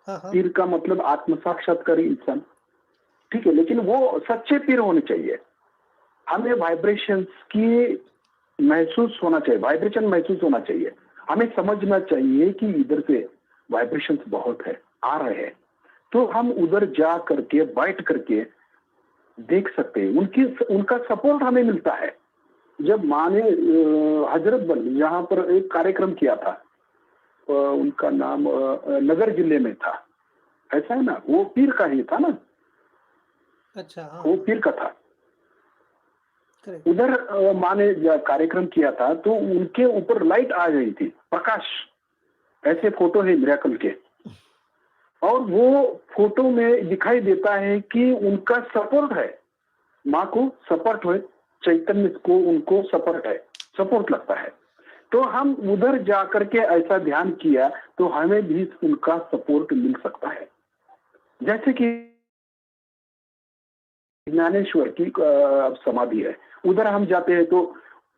हाँ, हाँ। पीर का मतलब आत्म साक्षात्कारी इंसान। ठीक है, लेकिन वो सच्चे पीर होने चाहिए। हमें वाइब्रेशंस की महसूस होना चाहिए, वाइब्रेशन महसूस होना चाहिए। हमें समझना चाहिए कि इधर से वाइब्रेशंस बहुत है, आ रहे हैं। तो हम उधर जा करके बैठ करके देख सकते हैं, उनकी उनका सपोर्ट हमें मिलता है। जब माँ ने हजरत बल यहाँ पर एक कार्यक्रम किया था, उनका नाम नगर जिले में था, ऐसा है ना, वो पीर का ही था ना, अच्छा, हाँ, वो हाँ। पीर का था। करेक्ट। उधर माँ ने कार्यक्रम किया था, तो उनके ऊपर लाइट आ गई थी, प्रकाश। ऐसे फोटो है मिरेकल के, और वो फोटो में दिखाई देता है कि उनका सपोर्ट है, माँ को सपोर्ट है, चैतन्य को उनको सपोर्ट है, सपोर्ट लगता है। तो हम उधर जाकर के ऐसा ध्यान किया तो हमें भी उनका सपोर्ट मिल सकता है। जैसे कि ज्ञानेश्वर की समाधि है, उधर हम जाते हैं तो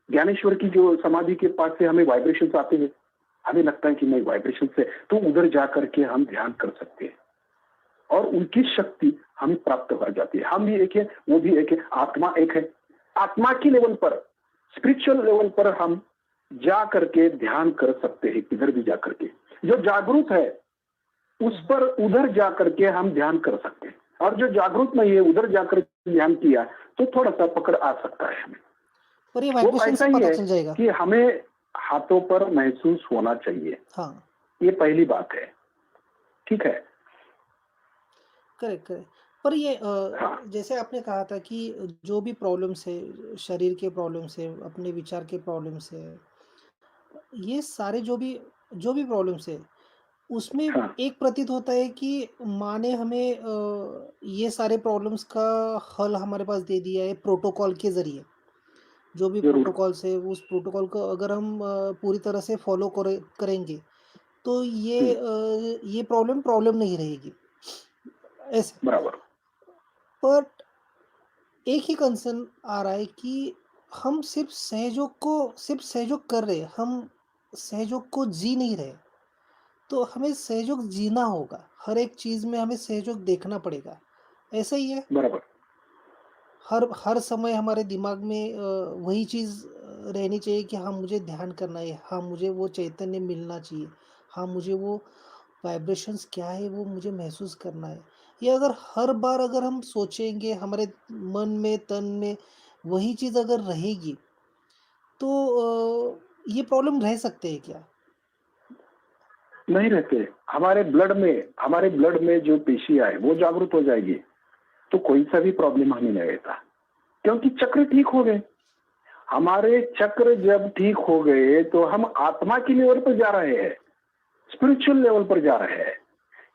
ज्ञानेश्वर की जो समाधि के पास से हमें वाइब्रेशन आते हैं, हमें लगता है कि नहीं वाइब्रेशन से, तो उधर जाकर के हम ध्यान कर सकते हैं और उनकी शक्ति हमें प्राप्त हो जाती है। हम भी एक है, वो भी एक है, आत्मा एक है। आत्मा की लेवल पर, स्पिरिचुअल लेवल पर हम जा करके ध्यान कर सकते हैं, किधर भी जा करके। जो जागरूक है हुँ, उस हुँ। पर उधर जा करके हम ध्यान कर सकते हैं, और जो जागरूक नहीं है उधर जाकर ध्यान किया तो थोड़ा सा पकड़ आ सकता है हमें। और ये वो वाइब्रेशन ऐसा से ही पता है चल जाएगा। कि हमें हाथों पर महसूस होना चाहिए, हाँ, ये पहली बात है। ठीक है। Correct, correct. पर ये हाँ, जैसे आपने कहा था कि जो भी प्रॉब्लम्स है, शरीर के प्रॉब्लम्स है, अपने विचार के प्रॉब्लम्स है, ये सारे जो भी प्रॉब्लम्स है, उसमें हाँ, एक प्रतीत होता है कि माँ ने हमें ये सारे प्रॉब्लम्स का हल हमारे पास दे दिया है प्रोटोकॉल के ज़रिए। जो भी जरूर। प्रोटोकॉल्स है उस प्रोटोकॉल को अगर हम पूरी तरह से फॉलो करेंगे तो हम्म, ये प्रॉब्लम प्रॉब्लम नहीं रहेगी ऐसे। बराबर। बट एक ही कंसर्न आ रहा है कि हम सिर्फ सहयोग कर रहे हैं, हम सहयोग को जी नहीं रहे। तो हमें सहयोग जीना होगा, हर एक चीज़ में हमें सहयोग देखना पड़ेगा, ऐसा ही है। बराबर। हर समय हमारे दिमाग में वही चीज़ रहनी चाहिए कि हाँ, मुझे ध्यान करना है, हाँ, मुझे वो चैतन्य मिलना चाहिए, हाँ, मुझे वो वाइब्रेशंस क्या है वो मुझे महसूस करना है। ये अगर हर बार अगर हम सोचेंगे हमारे मन में, तन में वही चीज़ अगर रहेगी तो ये प्रॉब्लम रह सकते हैं क्या? नहीं रहते। हमारे ब्लड में जो पेशियां है वो जागृत हो जाएगी, तो कोई सा भी प्रॉब्लम हमें नहीं रहता, क्योंकि चक्र ठीक हो गए। हमारे चक्र जब ठीक हो गए तो हम आत्मा की लेवल पर जा रहे हैं, स्पिरिचुअल लेवल पर जा रहे हैं।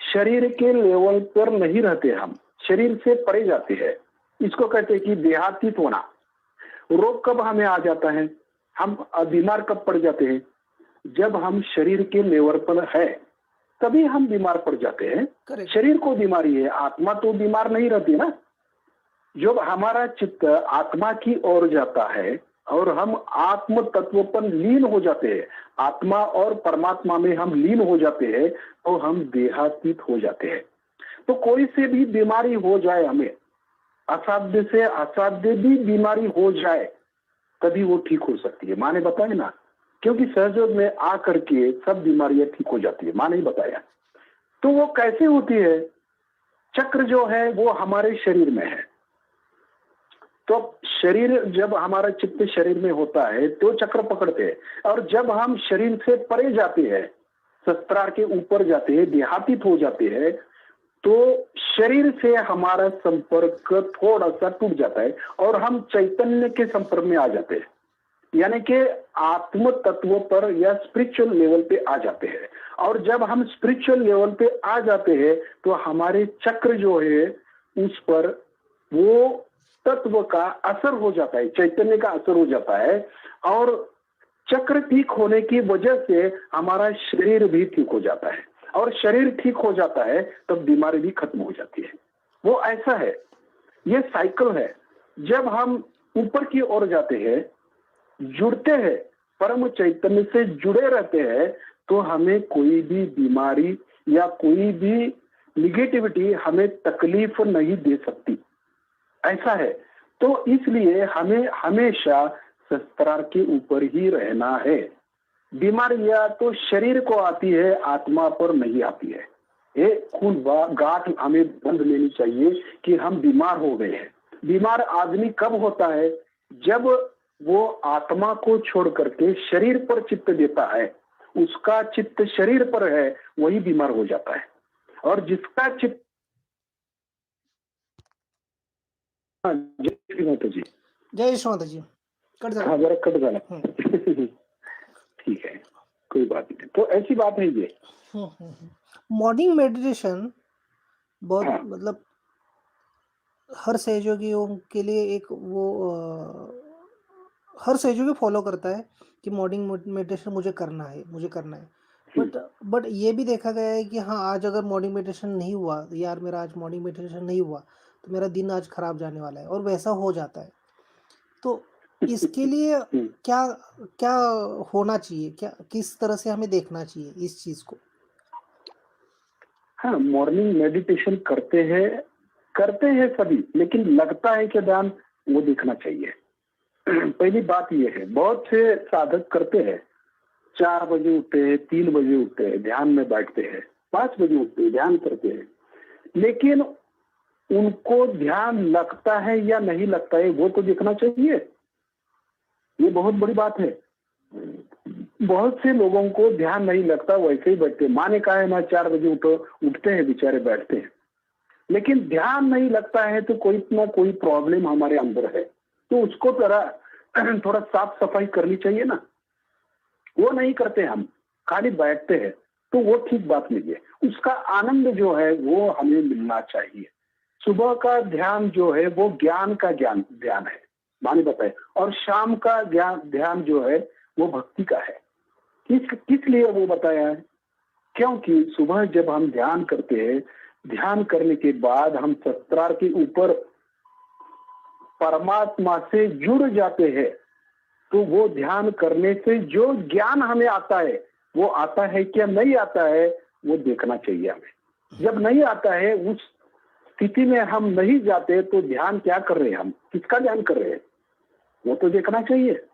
शरीर के लेवल पर नहीं रहते हम, शरीर से परे जाते हैं। इसको कहते हैं कि देहातीत होना। रोग कब हमें आ जाता है, हम बीमार कब पड़ जाते हैं, जब हम शरीर के लेवल पर है तभी हम बीमार पड़ जाते हैं। करेक्ट, शरीर को बीमारी है, आत्मा तो बीमार नहीं रहती ना। जब हमारा चित्त आत्मा की ओर जाता है और हम आत्म तत्व पर लीन हो जाते हैं, आत्मा और परमात्मा में हम लीन हो जाते हैं, तो हम देहातीत हो जाते हैं। तो कोई से भी बीमारी हो जाए, हमें असाध्य से असाध्य भी बीमारी हो जाए, तभी वो ठीक हो सकती है। माँ ने बताया ना, क्योंकि सहयोग में आकर के सब बीमारियां ठीक हो जाती है, माँ ने बताया। तो वो कैसे होती है? चक्र जो है वो हमारे शरीर में है। तो शरीर, जब हमारा चित्त शरीर में होता है तो चक्र पकड़ते हैं, और जब हम शरीर से परे जाते हैं, शस्त्रार के ऊपर जाते हैं, देहातीत हो जाते हैं, तो शरीर से हमारा संपर्क थोड़ा सा टूट जाता है और हम चैतन्य के संपर्क में आ जाते हैं, यानी कि आत्म तत्व पर या स्पिरिचुअल लेवल पे आ जाते हैं। और जब हम स्पिरिचुअल लेवल पे आ जाते हैं तो हमारे चक्र जो है उस पर वो तत्व का असर हो जाता है, चैतन्य का असर हो जाता है, और चक्र ठीक होने की वजह से हमारा शरीर भी ठीक हो जाता है, और शरीर ठीक हो जाता है तब बीमारी भी खत्म हो जाती है। वो ऐसा है, ये साइकिल है। जब हम ऊपर की ओर जाते हैं, जुड़ते हैं, परम चैतन्य से जुड़े रहते हैं, तो हमें कोई भी बीमारी या कोई भी निगेटिविटी हमें तकलीफ नहीं दे सकती, ऐसा है। तो इसलिए हमें हमेशा शस्त्रार के ऊपर ही रहना है। बीमारियां तो शरीर को आती है, आत्मा पर नहीं आती है। ये खून गांठ हमें बंद लेनी चाहिए कि हम बीमार हो गए हैं। बीमार आदमी कब होता है? जब वो आत्मा को छोड़ करके शरीर पर चित्त देता है, उसका चित्त शरीर पर है, वही बीमार हो जाता है। और जिसका चित्त, हाँ, जय श्री माता जी। जय यशवंत जी, कट हाँ, झालं. जरा कट झाला. हं. ठीक है, कोई बात नहीं, तो ऐसी बात है ये. हुँ, हुँ, हुँ. मॉर्निंग मेडिटेशन बहुत हाँ, मतलब हर सहयोगियों के लिए एक हर सहयोगी फॉलो करता है कि मॉर्निंग मेडिटेशन मुझे करना है। हम्म, बट ये भी देखा गया है कि हाँ, आज अगर मॉर्निंग मेडिटेशन नहीं हुआ, यार मेरा आज मॉर्निंग मेडिटेशन नहीं हुआ, तो मेरा दिन आज खराब जाने वाला है और वैसा हो जाता है। तो इसके लिए हम्म. क्या क्या होना चाहिए? क्या किस तरह से हमें देखना चाहिए इस चीज़ को? हाँ, मॉर्निंग मेडिटेशन करते हैं सभी, लेकिन लगता है कि ध्यान, वो देखना चाहिए. पहली बात ये है, बहुत से साधक करते हैं, 4 बजे उठते हैं, 3 बजे उठते हैं, ध्यान में बैठते हैं, 5 बजे उठते हैं, ध्यान करते हैं, लेकिन उनको ध्यान लगता है या नहीं लगता है वो तो देखना चाहिए। ये बहुत बड़ी बात है। बहुत से लोगों को ध्यान नहीं लगता, वैसे ही बैठते। माँ ने कहा है ना, 4 बजे उठो, उठते हैं बेचारे, बैठते हैं, लेकिन ध्यान नहीं लगता है तो कोई ना कोई प्रॉब्लम हमारे अंदर है, तो उसको थोड़ा साफ सफाई करनी चाहिए ना। वो नहीं करते, हम खाली बैठते हैं, तो वो ठीक बात नहीं है। उसका आनंद जो है वो हमें मिलना चाहिए। सुबह का ध्यान जो है वो ज्ञान का ध्यान है, माने बताए। और शाम का ध्यान ध्यान जो है वो भक्ति का है। किस किस लिए वो बताया है? क्योंकि सुबह जब हम ध्यान करते हैं, ध्यान करने के बाद हम सहस्त्रार के ऊपर परमात्मा से जुड़ जाते हैं, तो वो ध्यान करने से जो ज्ञान हमें आता है, वो आता है क्या नहीं आता है, वो देखना चाहिए हमें। जब नहीं आता है, उस स्थिति में हम नहीं जाते, तो ध्यान क्या कर रहे हैं हम, किसका ध्यान कर रहे हैं, वो तो देखना चाहिए।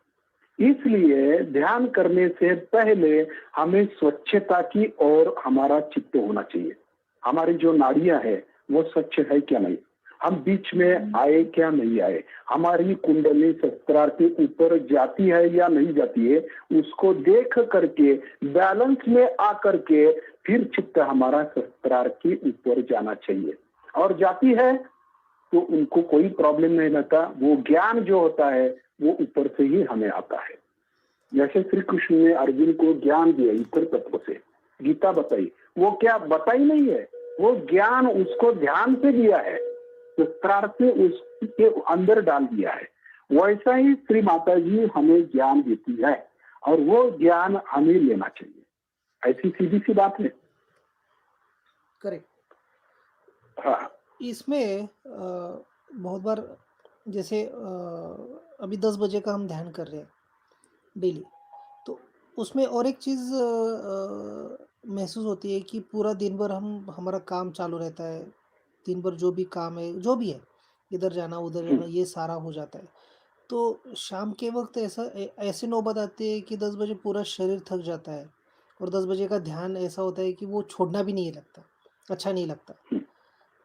इसलिए ध्यान करने से पहले हमें स्वच्छता की ओर हमारा चित्त होना चाहिए। हमारी जो नाड़ियां है वो स्वच्छ है क्या नहीं, हम बीच में आए क्या नहीं आए, हमारी कुंडली सहस्त्रार के ऊपर जाती है या नहीं जाती है, उसको देख करके बैलेंस में आकर के फिर चित्त हमारा सहस्त्रार के ऊपर जाना चाहिए। और जाती है तो उनको कोई प्रॉब्लम नहीं रहता, वो ज्ञान जो होता है वो ऊपर से ही हमें आता है। जैसे श्री कृष्ण ने अर्जुन को ज्ञान दिया ईश्वर तत्व से, गीता बताई, वो क्या बताई नहीं है, वो ज्ञान उसको ध्यान से दिया है, सहस्त्रार से उसके अंदर डाल दिया है। वैसा ही श्री माता जी हमें ज्ञान देती है और वो ज्ञान हमें लेना चाहिए। ऐसी सीधी सी बात है। करेक्ट। हाँ इसमें बहुत बार जैसे अभी 10 बजे का हम ध्यान कर रहे हैं डेली, तो उसमें और एक चीज़ महसूस होती है कि पूरा दिन भर हमारा काम चालू रहता है, दिन भर जो भी काम है, जो भी है, इधर जाना उधर जाना, ये सारा हो जाता है। तो शाम के वक्त ऐसी नौबत आती है कि 10 बजे पूरा शरीर थक जाता है और 10 बजे का ध्यान ऐसा होता है कि वो छोड़ना भी नहीं लगता, अच्छा नहीं लगता।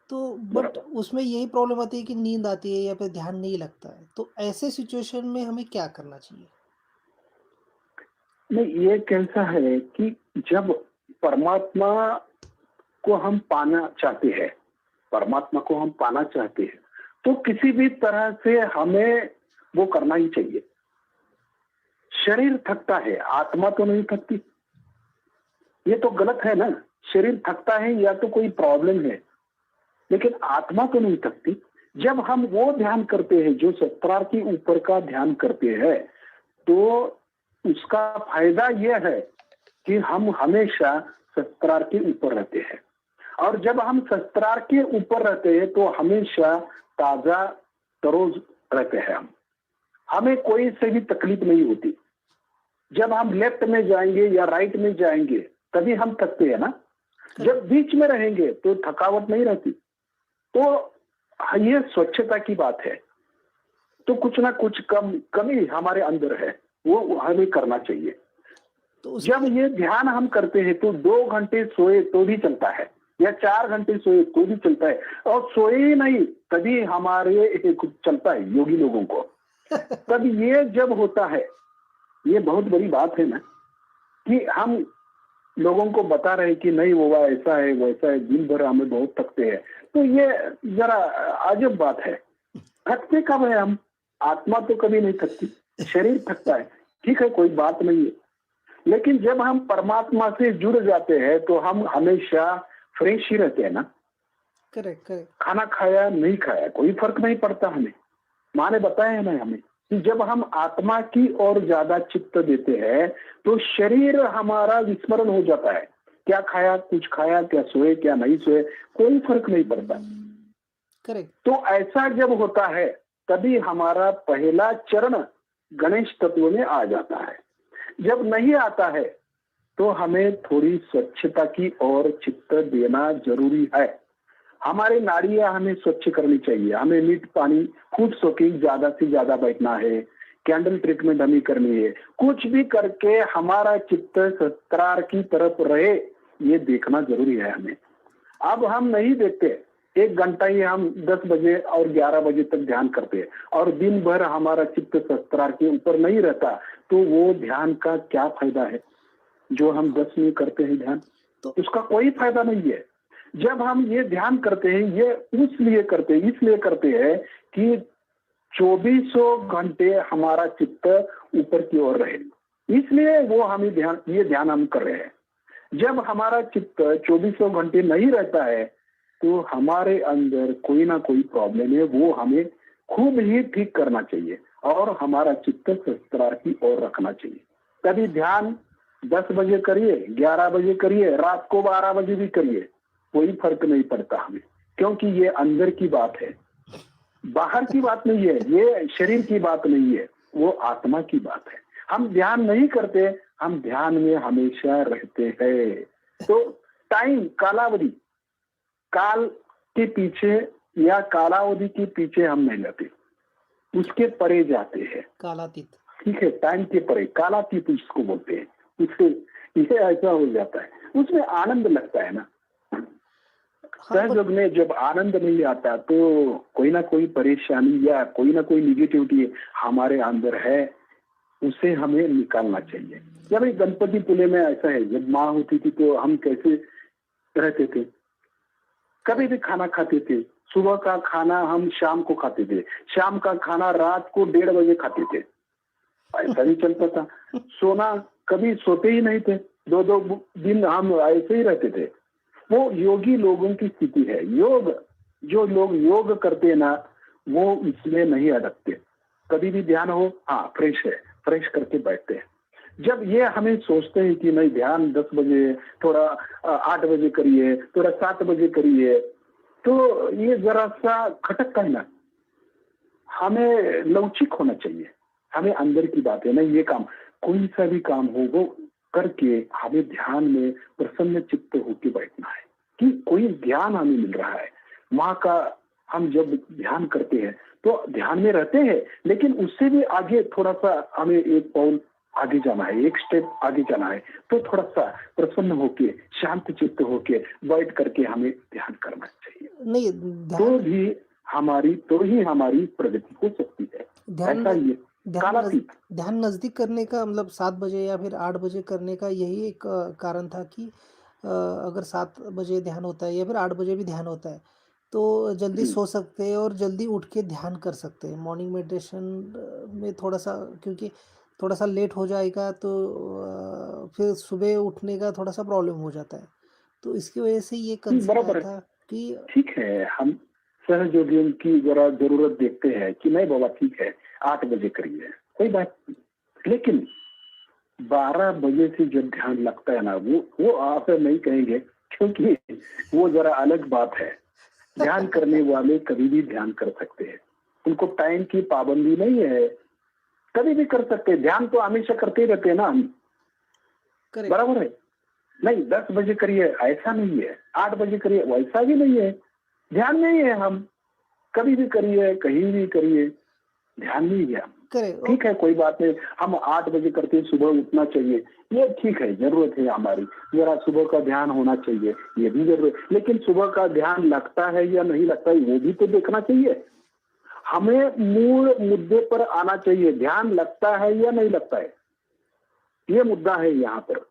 तो बट बराबर। उसमें यही प्रॉब्लम आती है कि नींद आती है या फिर ध्यान नहीं लगता है, तो ऐसे सिचुएशन में हमें क्या करना चाहिए? नहीं, ये कैसा है कि जब परमात्मा को हम पाना चाहते हैं, परमात्मा को हम पाना चाहते हैं, तो किसी भी तरह से हमें वो करना ही चाहिए। शरीर थकता है, आत्मा तो नहीं थकती, ये तो गलत है ना। शरीर थकता है या तो कोई प्रॉब्लम है, लेकिन आत्मा तो नहीं थकती। जब हम वो ध्यान करते हैं जो सहस्त्रार के ऊपर का ध्यान करते हैं, तो उसका फायदा यह है कि हम हमेशा सहस्त्रार के ऊपर रहते हैं। और जब हम सहस्त्रार के ऊपर रहते हैं तो हमेशा ताजा तरोज रहते हैं हम, हमें कोई से भी तकलीफ नहीं होती। जब हम लेफ्ट में जाएंगे या राइट में जाएंगे तभी हम थकते हैं ना, जब बीच में रहेंगे तो थकावट नहीं रहती। तो ये स्वच्छता की बात है, तो कुछ ना कुछ कमी हमारे अंदर है, वो हमें करना चाहिए। तो जब ये ध्यान हम करते हैं तो 2 घंटे सोए तो भी चलता है, या 4 घंटे सोए तो भी चलता है, और सोए ही नहीं तभी हमारे कुछ चलता है योगी लोगों को। तब ये जब होता है, ये बहुत बड़ी बात है ना, कि हम लोगों को बता रहे कि नहीं वो ऐसा है वैसा है, दिन भर हमें बहुत थकते हैं, तो ये जरा अजब बात है। थकते कब है हम? आत्मा तो कभी नहीं थकती, शरीर थकता है, ठीक है, कोई बात नहीं है। लेकिन जब हम परमात्मा से जुड़ जाते हैं तो हम हमेशा फ्रेश ही रहते हैं ना। Correct correct. खाना खाया नहीं खाया कोई फर्क नहीं पड़ता हमें। माँ ने बताया है ना हमें कि जब हम आत्मा की ओर ज्यादा चित्त देते हैं तो शरीर हमारा विस्मरण हो जाता है, क्या खाया, कुछ खाया, क्या सोए, क्या नहीं सोए, कोई फर्क नहीं पड़ता। करेक्ट। तो ऐसा जब होता है तभी हमारा पहला चरण गणेश तत्व में आ जाता है। जब नहीं आता है तो हमें थोड़ी स्वच्छता की ओर चित्त देना जरूरी है। हमारी नाड़ियां हमें स्वच्छ करनी चाहिए, हमें मीठ पानी, फूड सोकिंग ज्यादा से ज्यादा बैठना है, कैंडल ट्रीटमेंट हमें करनी है, कुछ भी करके हमारा चित्त सहस्त्रार की तरफ रहे, ये देखना जरूरी है हमें। अब हम नहीं देखते, 1 घंटा ही हम 10 बजे और 11 बजे तक ध्यान करते हैं और दिन भर हमारा चित्त सहस्त्रार के ऊपर नहीं रहता, तो वो ध्यान का क्या फायदा है? जो हम 10 मिनट करते हैं ध्यान, तो उसका कोई फायदा नहीं है। जब हम ये ध्यान करते हैं, ये इसलिए करते हैं कि 24 घंटे हमारा चित्त ऊपर की ओर रहे, इसलिए वो हमें ये ध्यान हम कर रहे हैं। जब हमारा चित्त 24 घंटे नहीं रहता है तो हमारे अंदर कोई ना कोई प्रॉब्लम है, वो हमें खूब ही ठीक करना चाहिए और हमारा चित्त संस्कार की ओर रखना चाहिए। कभी ध्यान 10 बजे करिए, 11 बजे करिए, रात को 12 बजे भी करिए, कोई फर्क नहीं पड़ता हमें, क्योंकि ये अंदर की बात है, बाहर की बात नहीं है, ये शरीर की बात नहीं है, वो आत्मा की बात है। हम ध्यान नहीं करते, हम ध्यान में हमेशा रहते हैं। तो टाइम, कालावधि, काल के पीछे या कालावधि के पीछे हम नहीं लगते, उसके परे जाते हैं। कालातीत। ठीक है, टाइम के परे कालातीत उसको बोलते हैं। उससे ये ऐसा हो जाता है, उसमें आनंद लगता है ना। हाँ, सहयोग में जब आनंद नहीं आता तो कोई ना कोई परेशानी या कोई ना कोई निगेटिविटी हमारे अंदर है, उसे हमें निकालना चाहिए। या भाई गणपति पुले में ऐसा है, जब माँ होती थी तो हम कैसे रहते थे, कभी भी खाना खाते थे। सुबह का खाना हम शाम को खाते थे, शाम का खाना रात को 1:30 बजे खाते थे, ऐसा ही चलता था। सोना कभी सोते ही नहीं थे, 2-2 दिन हम ऐसे ही रहते थे। वो योगी लोगों की स्थिति है। योग, जो लोग योग करते हैं ना, वो इसमें नहीं अटकते। कभी भी ध्यान हो, हाँ फ्रेश है, फ्रेश करके बैठते हैं। जब ये हमें सोचते हैं कि नहीं ध्यान 10 बजे, थोड़ा 8 बजे करिए, थोड़ा 7 बजे करिए, तो ये जरा सा खटकता है ना। हमें लवचिक होना चाहिए, हमें अंदर की बात है ना, ये काम कोई सा भी काम हो वो करके हमें ध्यान में प्रसन्न चित्त होके बैठना है कि कोई ज्ञान हमें मिल रहा है। माँ का हम जब ध्यान करते हैं तो ध्यान में रहते हैं, लेकिन उससे भी आगे थोड़ा सा हमें एक पाउल आगे जाना है, एक स्टेप आगे जाना है। तो थोड़ा सा प्रसन्न होके, शांत चित्त होके बैठ करके हमें ध्यान करना चाहिए। नहीं, तो ही हमारी प्रगति हो सकती है। ध्यान ऐसा ही है, ध्यान नज़ कालातीत। ध्यान नज़दीक करने का मतलब 7 बजे या फिर 8 बजे करने का यही एक कारण था कि अगर 7 बजे ध्यान होता है या फिर 8 बजे भी ध्यान होता है, तो जल्दी हम्म, सो सकते हैं और जल्दी उठ के ध्यान कर सकते हैं। मॉर्निंग मेडिटेशन में थोड़ा-सा, क्योंकि थोड़ा-सा लेट हो जाएगा तो फिर सुबह उठने का थोड़ा-सा प्रॉब्लम हो जाता है। तो इसकी वजह से ये कंसर्न आया बराबर है। था कि ठीक है, हम सहयोगियों की जरा जरूरत देखते हैं कि नहीं बाबा ठीक है, 8 बजे करिए, कोई बात नहीं। लेकिन 12 बजे से जब ध्यान लगता है ना, वो आप नहीं कहेंगे, क्योंकि वो जरा अलग बात है। ध्यान करने वाले कभी भी ध्यान कर सकते हैं, उनको टाइम की पाबंदी नहीं है, कभी भी कर सकते हैं। ध्यान तो हमेशा करते ही रहते हैं ना हम, करेक्ट। बराबर है। नहीं 10 बजे करिए ऐसा नहीं है, 8 बजे करिए वैसा भी नहीं है। ध्यान नहीं है हम, कभी भी करिए, कहीं भी करिए, ध्यान नहीं है। करेक्ट। ठीक है, कोई बात नहीं, हम 8 बजे करते हैं, सुबह उठना चाहिए, ये ठीक है, जरूरत है हमारी, जरा सुबह का ध्यान होना चाहिए, ये भी जरूरत है। लेकिन सुबह का ध्यान लगता है या नहीं लगता है वो भी तो देखना चाहिए। हमें मूल मुद्दे पर आना चाहिए, ध्यान लगता है या नहीं लगता है, ये मुद्दा है यहाँ पर।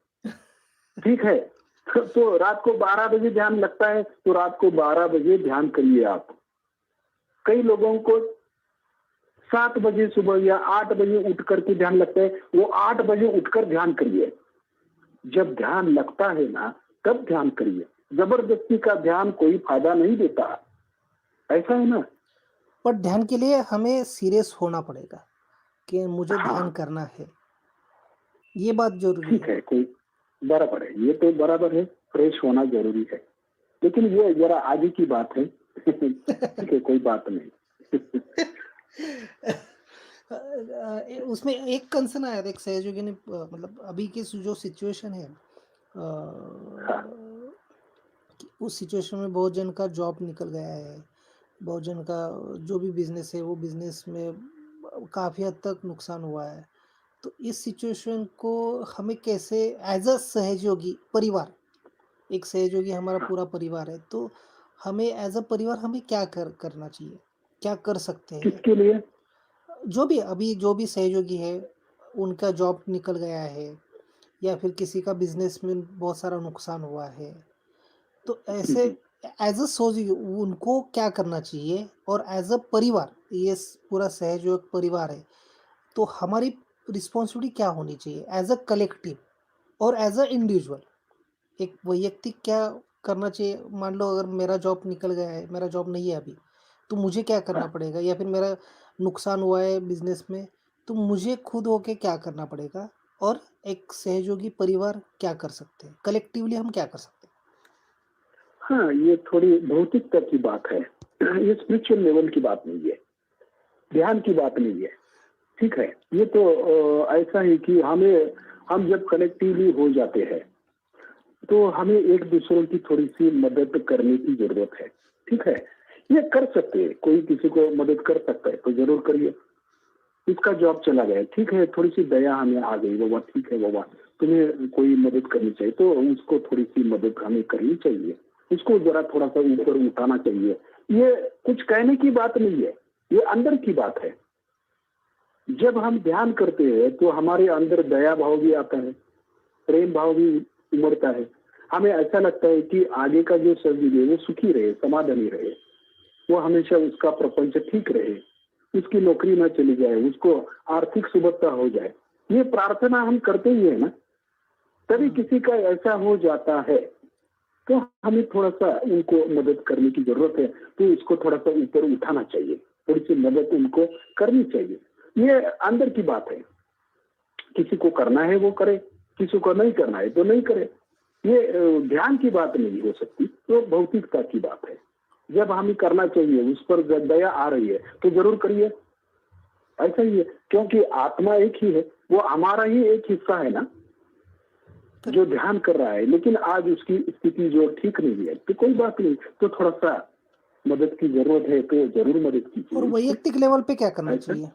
ठीक है, तो रात को 12 बजे ध्यान लगता है तो रात को 12 बजे ध्यान करिए आप। कई लोगों को 7 बजे सुबह या 8 बजे उठ करके ध्यान लगता है, वो 8 बजे उठकर ध्यान करिए। जब ध्यान लगता है ना, तब ध्यान करिए। जबरदस्ती का ध्यान कोई फायदा नहीं देता, ऐसा है ना। पर ध्यान के लिए हमें सीरियस होना पड़ेगा कि मुझे ध्यान हाँ, करना है, ये बात ज़रूरी ठीक है। है, कोई बराबर है, ये तो बराबर है, फ्रेश होना जरूरी है, लेकिन ये जरा आगे की बात है। ठीक है, कोई बात नहीं। उसमें एक कंसर्न आया था, एक सहयोगी ने मतलब अभी की जो सिचुएशन है, हाँ, कि उस सिचुएशन में बहुत जन का जॉब निकल गया है, बहुत जन का जो भी बिज़नेस है वो बिज़नेस में काफ़ी हद तक नुकसान हुआ है। तो इस सिचुएशन को हमें कैसे एज़ अ सहयोगी परिवार, एक सहयोगी हमारा हाँ, पूरा परिवार है, तो हमें एज़ अ परिवार हमें क्या करना चाहिए? क्या कर सकते हैं? किसके लिए? जो भी अभी जो भी सहयोगी है, उनका जॉब निकल गया है या फिर किसी का बिज़नेस में बहुत सारा नुकसान हुआ है। तो ऐसे एज़ अ सहयोगी उनको क्या करना चाहिए? और एज़ अ परिवार, ये पूरा सहयोग परिवार है, तो हमारी रिस्पॉन्सिबिलिटी क्या होनी चाहिए एज़ अ कलेक्टिव और एज़ अ इंडिविजुअल? एक वैयक्तिक क्या करना चाहिए? मान लो अगर मेरा जॉब निकल गया है, मेरा जॉब नहीं है अभी, तो मुझे क्या करना हाँ, पड़ेगा? या फिर मेरा नुकसान हुआ है बिज़नेस में, तो मुझे खुद होके क्या करना पड़ेगा? और एक सहयोगी परिवार क्या कर सकते हैं? कलेक्टिवली हम क्या कर सकते हैं? हाँ, ये थोड़ी भौतिकता की बात है। ये स्पिरिचुअल लेवल की बात नहीं है, ध्यान की बात नहीं है, ठीक है? ये तो ऐसा है कि हम जब कलेक्टिवली हो जाते हैं, तो हमें एक-दूसरों की थोड़ी-सी मदद करने की ज़रूरत है, ठीक है? ये कर सकते हैं, कोई किसी को मदद कर सकता है, तो ज़रूर करिए। इसका जॉब चला गया, ठीक है, थोड़ी-सी दया हमें आ गई, बाबा ठीक है बाबा, तुम्हें कोई मदद करनी चाहिए, तो उसको थोड़ी-सी मदद हमें करनी चाहिए। उसको ज़रा थोड़ा-सा ऊपर उठाना चाहिए। ये कुछ कहने की बात नहीं है, ये अंदर की बात है। जब हम ध्यान करते हैं, तो हमारे अंदर दया भाव भी आता है, प्रेम भाव भी उमड़ता है। हमें ऐसा लगता है कि आगे का जो सजीव है, वो सुखी रहे, समाधानी रहे। वो हमेशा उसका प्रपंच ठीक रहे, उसकी नौकरी ना चली जाए, उसको आर्थिक सुबत्ता हो जाए। ये प्रार्थना हम करते ही है ना, तभी हुँ, किसी का ऐसा हो जाता है, तो हमें थोड़ा-सा उनको मदद करने की ज़रूरत है, तो उसको थोड़ा-सा ऊपर उठाना चाहिए, थोड़ी-सी मदद उनको करनी चाहिए। ये अंदर की बात है, किसी को करना है वो करे, किसी को नहीं करना है तो नहीं करे। ये ध्यान की बात नहीं हो सकती, तो भौतिकता की बात है। जब हमें करना चाहिए, उस पर दया आ रही है, तो ज़रूर करिए, ऐसा ही है। क्योंकि आत्मा एक ही है, वो हमारा ही एक हिस्सा है ना, जो करेक्ट। ध्यान कर रहा है, लेकिन आज उसकी स्थिति जो ठीक नहीं है, तो कोई बात नहीं, तो थोड़ा-सा मदद की ज़रूरत है, तो ज़रूर मदद और कीजिए उसकी, वैयक्तिक लेवल पे क्या करना ऐसा। चाहिए?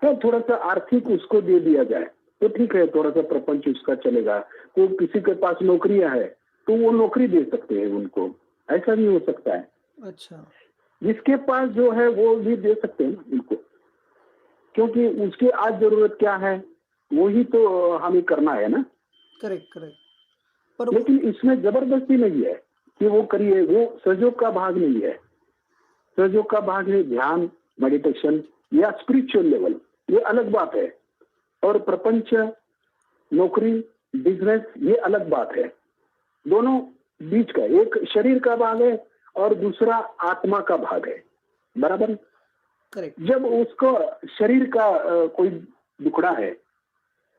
हाँ, थोड़ा-सा आर्थिक उसको दे दिया जाए, तो ठीक है, थोड़ा-सा प्रपंच उसका चलेगा। तो किसी के पास नौकरियाँ है, तो वो नौकरी दे सकते हैं उनको, ऐसा भी हो सकता है। अच्छा, जिसके पास जो है, वो भी दे सकते हैं ना उनको, क्योंकि उसकी आज ज़रूरत क्या है, वो ही तो हमें करना है ना। Correct, correct. पर वो लेकिन इसमें ज़बरदस्ती नहीं है कि वो करिए, वो सहयोग का भाग नहीं है। सहयोग का भाग है ध्यान, मेडिटेशन या स्पिरिचुअल लेवल, ये अलग बात है। और प्रपंच, नौकरी, बिज़नेस ये अलग बात है। दोनों बीच का, एक शरीर का भाग है और दूसरा आत्मा का भाग है, बराबर? करेक्ट। जब उसको शरीर का कोई दुखड़ा है,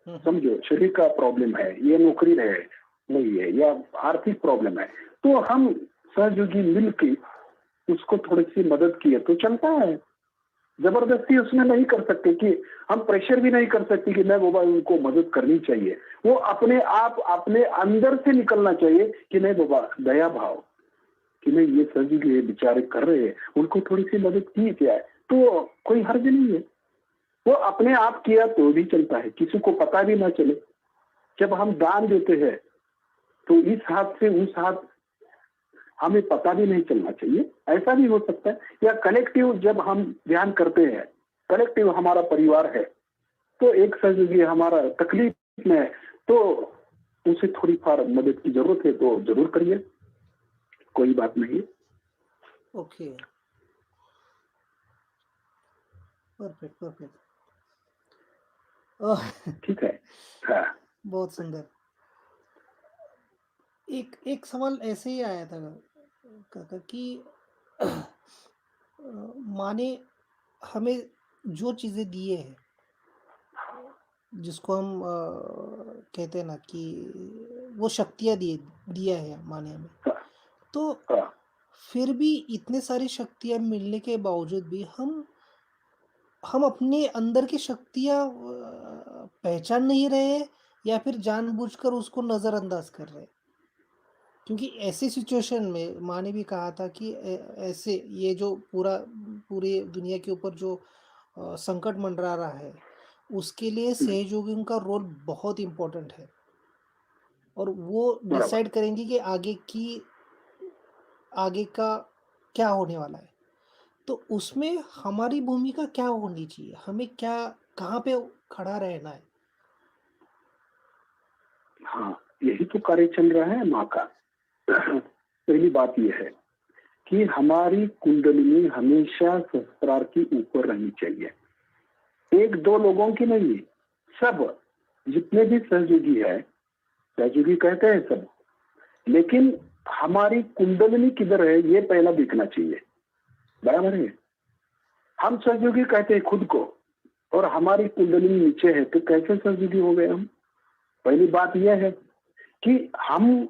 हुँ, हुँ। समझो शरीर का प्रॉब्लम है, ये नौकरी है नहीं है या आर्थिक प्रॉब्लम है, तो हम सहयोगी मिल के उसको थोड़ी-सी मदद किए तो चलता है। जबरदस्ती उसमें नहीं कर सकते कि हम प्रेशर भी नहीं कर सकते कि नहीं बाबा उनको मदद करनी चाहिए। वो अपने आप अपने अंदर से निकलना चाहिए कि नहीं बाबा दया भाव, कि नहीं ये सभी ये बेचारे कर रहे हैं, उनको थोड़ी-सी मदद की जाए, तो कोई हर्ज नहीं है। वो अपने आप किया तो भी चलता है, किसी को पता भी ना चले। जब हम दान देते हैं, तो इस हाथ से उस हाथ हमें पता भी नहीं चलना चाहिए, ऐसा भी हो सकता है। या कलेक्टिव जब हम ध्यान करते हैं, कलेक्टिव हमारा परिवार है, तो एक सहयोगी हमारा तकलीफ में है, तो उसे थोड़ी-फार मदद की ज़रूरत है, तो ज़रूर करिए, कोई बात नहीं है। Okay, perfect, perfect. अ, ठीक है? हाँ, बहुत सुंदर। एक एक सवाल ऐसे ही आया था काका कि माँ ने हमें जो चीज़ें दिए हैं, जिसको हम कहते हैं ना कि वो शक्तियाँ दिया है माँ ने हमें। हाँ, तो हाँ, फिर भी इतने सारी शक्तियाँ मिलने के बावजूद भी हम अपने अंदर की शक्तियाँ पहचान नहीं रहे हैं या फिर जानबूझकर उसको नज़रअंदाज कर रहे हैं। क्योंकि ऐसी सिचुएशन में माँ ने भी कहा था कि ऐसे ये जो पूरी दुनिया के ऊपर जो संकट मंडरा रहा है, उसके लिए हुँ, सहयोगियों का रोल बहुत इम्पोर्टेंट है और वो बराबर। डिसाइड करेंगे कि आगे का क्या होने वाला है। तो उसमें हमारी भूमिका क्या होनी चाहिए? हमें क्या कहाँ पे खड़ा रहना है? हाँ, यही तो कार्य चल रहा है माँ का। पहली बात ये है कि हमारी कुंडलिनी हमेशा सहस्त्रार की ऊपर रहनी चाहिए। 1-2 लोगों की नहीं, सब जितने भी सहयोगी है, सहयोगी कहते हैं सब, लेकिन हमारी कुंडलिनी किधर है ये पहला देखना चाहिए। बराबर है। हम सहयोगी कहते हैं खुद को, और हमारी कुंडली नीचे है, तो कैसे सहयोगी हो गए हम? पहली बात यह है कि हम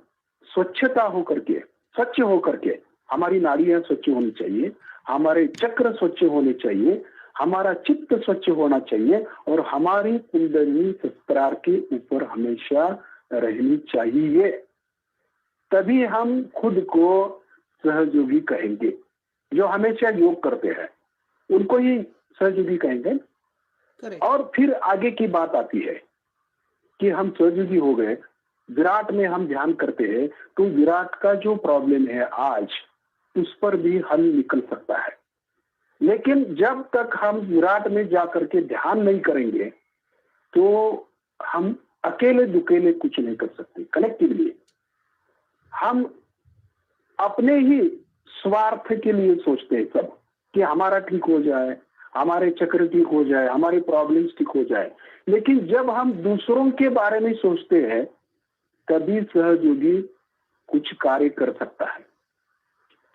स्वच्छता होकर के, स्वच्छ होकर के, हमारी नाड़ियां स्वच्छ होनी चाहिए, हमारे चक्र स्वच्छ होने चाहिए, हमारा चित्त स्वच्छ होना चाहिए, और हमारी कुंडली सहस्त्रार के ऊपर हमेशा रहनी चाहिए। तभी हम खुद को सहयोगी कहेंगे। जो हमेशा योग करते हैं उनको ही सहयोगी कहेंगे। करेक्ट। और फिर आगे की बात आती है कि हम सहयोगी हो गए, विराट में हम ध्यान करते हैं, तो विराट का जो प्रॉब्लम है आज, उस पर भी हल निकल सकता है। लेकिन जब तक हम विराट में जाकर के ध्यान नहीं करेंगे, तो हम अकेले दुकेले कुछ नहीं कर सकते। कलेक्टिवली हम अपने ही स्वार्थ के लिए सोचते हैं सब, कि हमारा ठीक हो जाए, हमारे चक्र ठीक हो जाए, हमारी प्रॉब्लम्स ठीक हो जाए। लेकिन जब हम दूसरों के बारे में सोचते हैं, तभी सहयोगी कुछ कार्य कर सकता है।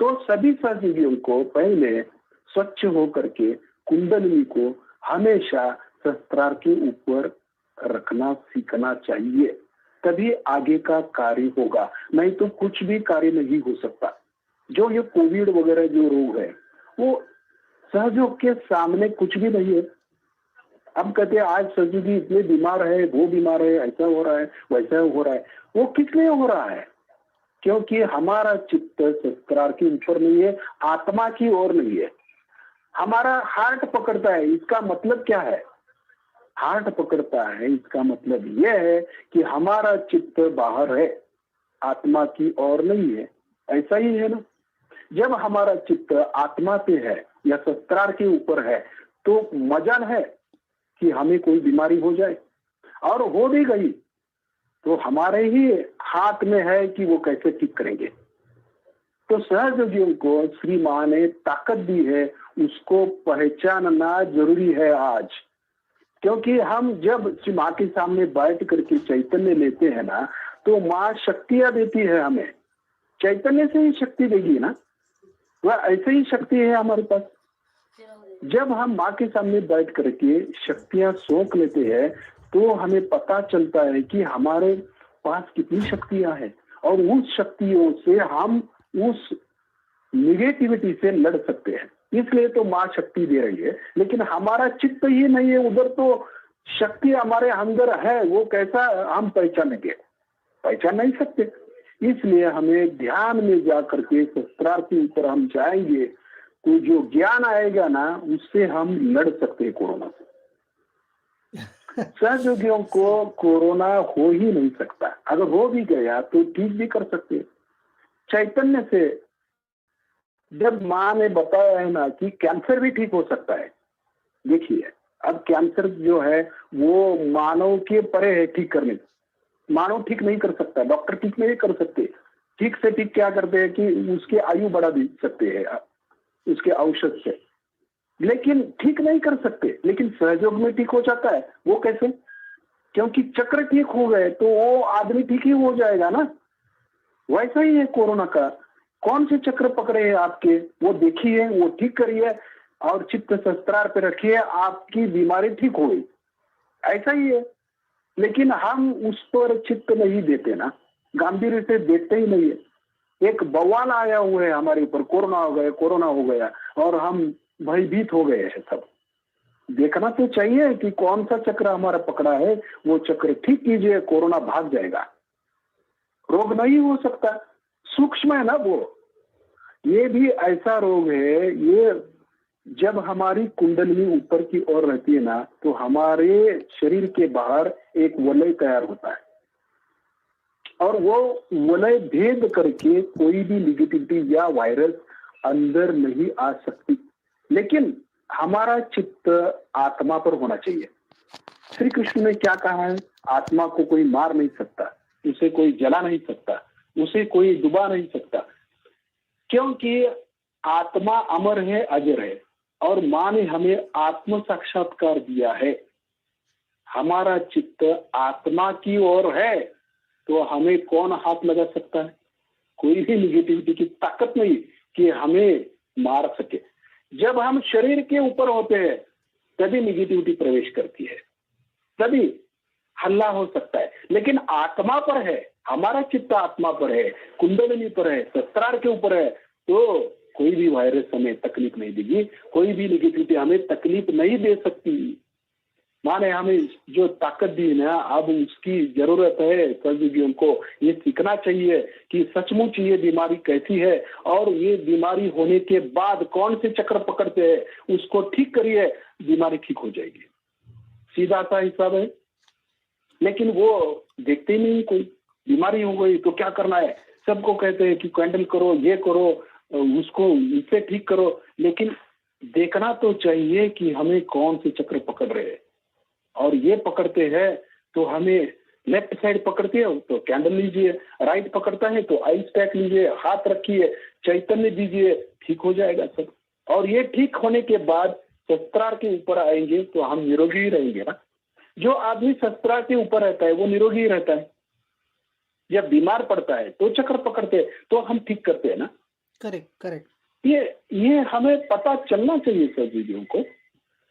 तो सभी सहयोगियों को पहले स्वच्छ होकर के कुंडली को हमेशा सहस्त्रार के ऊपर रखना सीखना चाहिए, तभी आगे का कार्य होगा। नहीं तो कुछ भी कार्य नहीं हो सकता। जो ये कोविड वगैरह जो रोग है, वो सहयोग के सामने कुछ भी नहीं है। अब कहते हैं आज सहयोगी इतने बीमार है, वो बीमार है, ऐसा हो रहा है, वैसा हो रहा है। वो किस लिए हो रहा है? क्योंकि हमारा चित्त सहस्त्रार के ऊपर नहीं है, आत्मा की ओर नहीं है। हमारा हार्ट पकड़ता है, इसका मतलब क्या है? हार्ट पकड़ता है, इसका मतलब यह है कि हमारा चित्त बाहर है, आत्मा की ओर नहीं है। ऐसा ही है ना? जब हमारा चित्त आत्मा पे है या सहस्त्रार के ऊपर है, तो मजाल है कि हमें कोई बीमारी हो जाए, और हो भी गई तो हमारे ही हाथ में है कि वो कैसे ठीक करेंगे। तो सहयोगियों को श्री मां ने ताकत दी है, उसको पहचानना जरूरी है आज। क्योंकि हम जब श्री मां के सामने बैठ करके चैतन्य लेते हैं ना, तो मां शक्तियां देती है हमें। चैतन्य से ही शक्ति देगी ना, वह ऐसे ही शक्ति है हमारे पास। जब हम माँ के सामने बैठ करके शक्तियां सोख लेते हैं, तो हमें पता चलता है कि हमारे पास कितनी शक्तियां हैं, और उस शक्तियों से हम उस निगेटिविटी से लड़ सकते हैं। इसलिए तो माँ शक्ति दे रही है। लेकिन हमारा चित्त ही नहीं है उधर, तो शक्ति हमारे अंदर है, वो कैसा हम पहचानेंगे? पहचान नहीं सकते। इसलिए हमें ध्यान में जाकर के सहस्त्रार के ऊपर हम जाएंगे, तो जो ज्ञान आएगा ना, उससे हम लड़ सकते हैं कोरोना से। सहयोगियों को कोरोना हो ही नहीं सकता। अगर हो भी गया तो ठीक भी कर सकते हैं। चैतन्य से जब माँ ने बताया है ना कि कैंसर भी ठीक हो सकता है। देखिए, अब कैंसर जो है वो मानव के परे है ठीक करने। मानव ठीक नहीं कर सकता, डॉक्टर ठीक नहीं कर सकते। ठीक से ठीक क्या करते हैं कि उसकी आयु बढ़ा भी सकते हैं उसके औषध से, लेकिन ठीक नहीं कर सकते। लेकिन सहयोग में ठीक हो जाता है। वो कैसे? क्योंकि चक्र ठीक हो गए तो वो आदमी ठीक ही हो जाएगा ना। वैसा ही है कोरोना का। कौन से चक्र पकड़े हैं आपके, वो देखिए, वो ठीक करिए, और चित्त सहस्त्रार पे रखिए, आपकी बीमारी ठीक हो गई। ऐसा ही है। लेकिन हम उस पर चित्त नहीं देते ना, गांधीर्य से देखते ही नहीं है। एक बवाल आया हुआ है हमारे ऊपर, कोरोना हो गया, और हम भयभीत हो गए हैं सब। देखना तो चाहिए कि कौन सा चक्र हमारा पकड़ा है, वो चक्र ठीक कीजिए, कोरोना भाग जाएगा। रोग नहीं हो सकता, सूक्ष्म है ना वो। ये भी ऐसा रोग है, ये जब हमारी कुंडली ऊपर की ओर रहती है ना, तो हमारे शरीर के बाहर एक वलय तैयार होता है, और वो वलय भेद करके कोई भी निगेटिविटी या वायरस अंदर नहीं आ सकती। लेकिन हमारा चित्त आत्मा पर होना चाहिए। श्री कृष्ण ने क्या कहा है? आत्मा को कोई मार नहीं सकता, उसे कोई जला नहीं सकता, उसे कोई डुबा नहीं सकता, क्योंकि आत्मा अमर है, अजर है, और माँ ने हमें आत्म साक्षात्कार दिया है। हमारा चित्त आत्मा की ओर है, तो हमें कौन हाथ लगा सकता है? कोई भी निगेटिविटी की ताकत नहीं कि हमें मार सके। जब हम शरीर के ऊपर होते हैं तभी निगेटिविटी प्रवेश करती है, तभी हल्ला हो सकता है। लेकिन आत्मा पर है, हमारा चित्त आत्मा पर है, कुंडलिनी पर है, सहस्त्रार के ऊपर है, तो कोई भी वायरस हमें तकलीफ नहीं देगी, कोई भी निगेटिविटी हमें तकलीफ नहीं दे सकती। माने हमें जो ताकत दी ना, अब उसकी जरूरत है। सदयोगियों को ये सीखना चाहिए कि सचमुच ये बीमारी कैसी है और ये बीमारी होने के बाद कौन से चक्र पकड़ते हैं, उसको ठीक करिए, बीमारी ठीक हो जाएगी। सीधा सा हिसाब है। लेकिन वो देखते ही नहीं, कोई बीमारी हो गई तो क्या करना है, सबको कहते हैं कि कैंडल करो, ये करो, उसको इससे ठीक करो। लेकिन देखना तो चाहिए कि हमें कौन से चक्र पकड़ रहे हैं, और ये पकड़ते हैं तो हमें लेफ्ट साइड पकड़ते हैं तो कैंडल लीजिए, राइट पकड़ता है तो आइस पैक लीजिए, हाथ रखिए, चैतन्य दीजिए, ठीक हो जाएगा सब। और ये ठीक होने के बाद शस्त्रार के ऊपर आएंगे तो हम निरोगी ही रहेंगे ना। जो आदमी शस्त्रार के ऊपर रहता है वो निरोगी ही रहता है। जब बीमार पड़ता है तो चक्र पकड़ते हैं तो हम ठीक करते हैं ना। Correct, correct. ये हमें पता चलना चाहिए सदयोगियों को।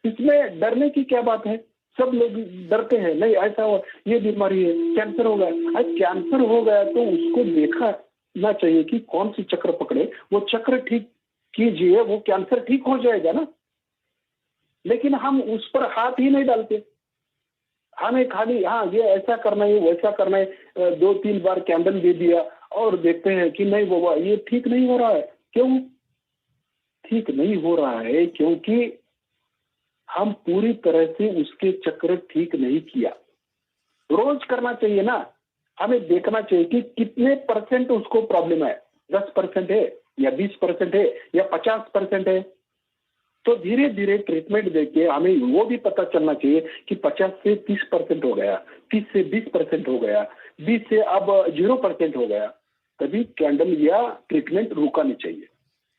इसमें डरने की क्या बात है? सब लोग डरते हैं, नहीं ऐसा हो, ये बीमारी है, कैंसर हो गया। अरे कैंसर हो गया तो उसको देखना चाहिए कि कौन सी चक्र पकड़े, वो चक्र ठीक कीजिए, वो कैंसर ठीक हो जाएगा ना। लेकिन हम उस पर हाथ ही नहीं डालते, हमें खाली हाँ ये ऐसा करना है, वैसा करना है, 2-3 बार कैंडल दे दिया और देखते हैं कि नहीं बाबा ये ठीक नहीं हो रहा है। क्यों ठीक नहीं हो रहा है? क्योंकि हम पूरी तरह से उसके चक्र ठीक नहीं किया। रोज करना चाहिए ना, हमें देखना चाहिए कि कितने % उसको प्रॉब्लम है। 10% है या 20% है या 50% है। तो धीरे धीरे ट्रीटमेंट देके हमें वो भी पता चलना चाहिए कि 50 से 30% हो गया, 30 से 20% हो गया, 20 से अब 0% हो गया, तभी कैंडल या ट्रीटमेंट रुकानी चाहिए।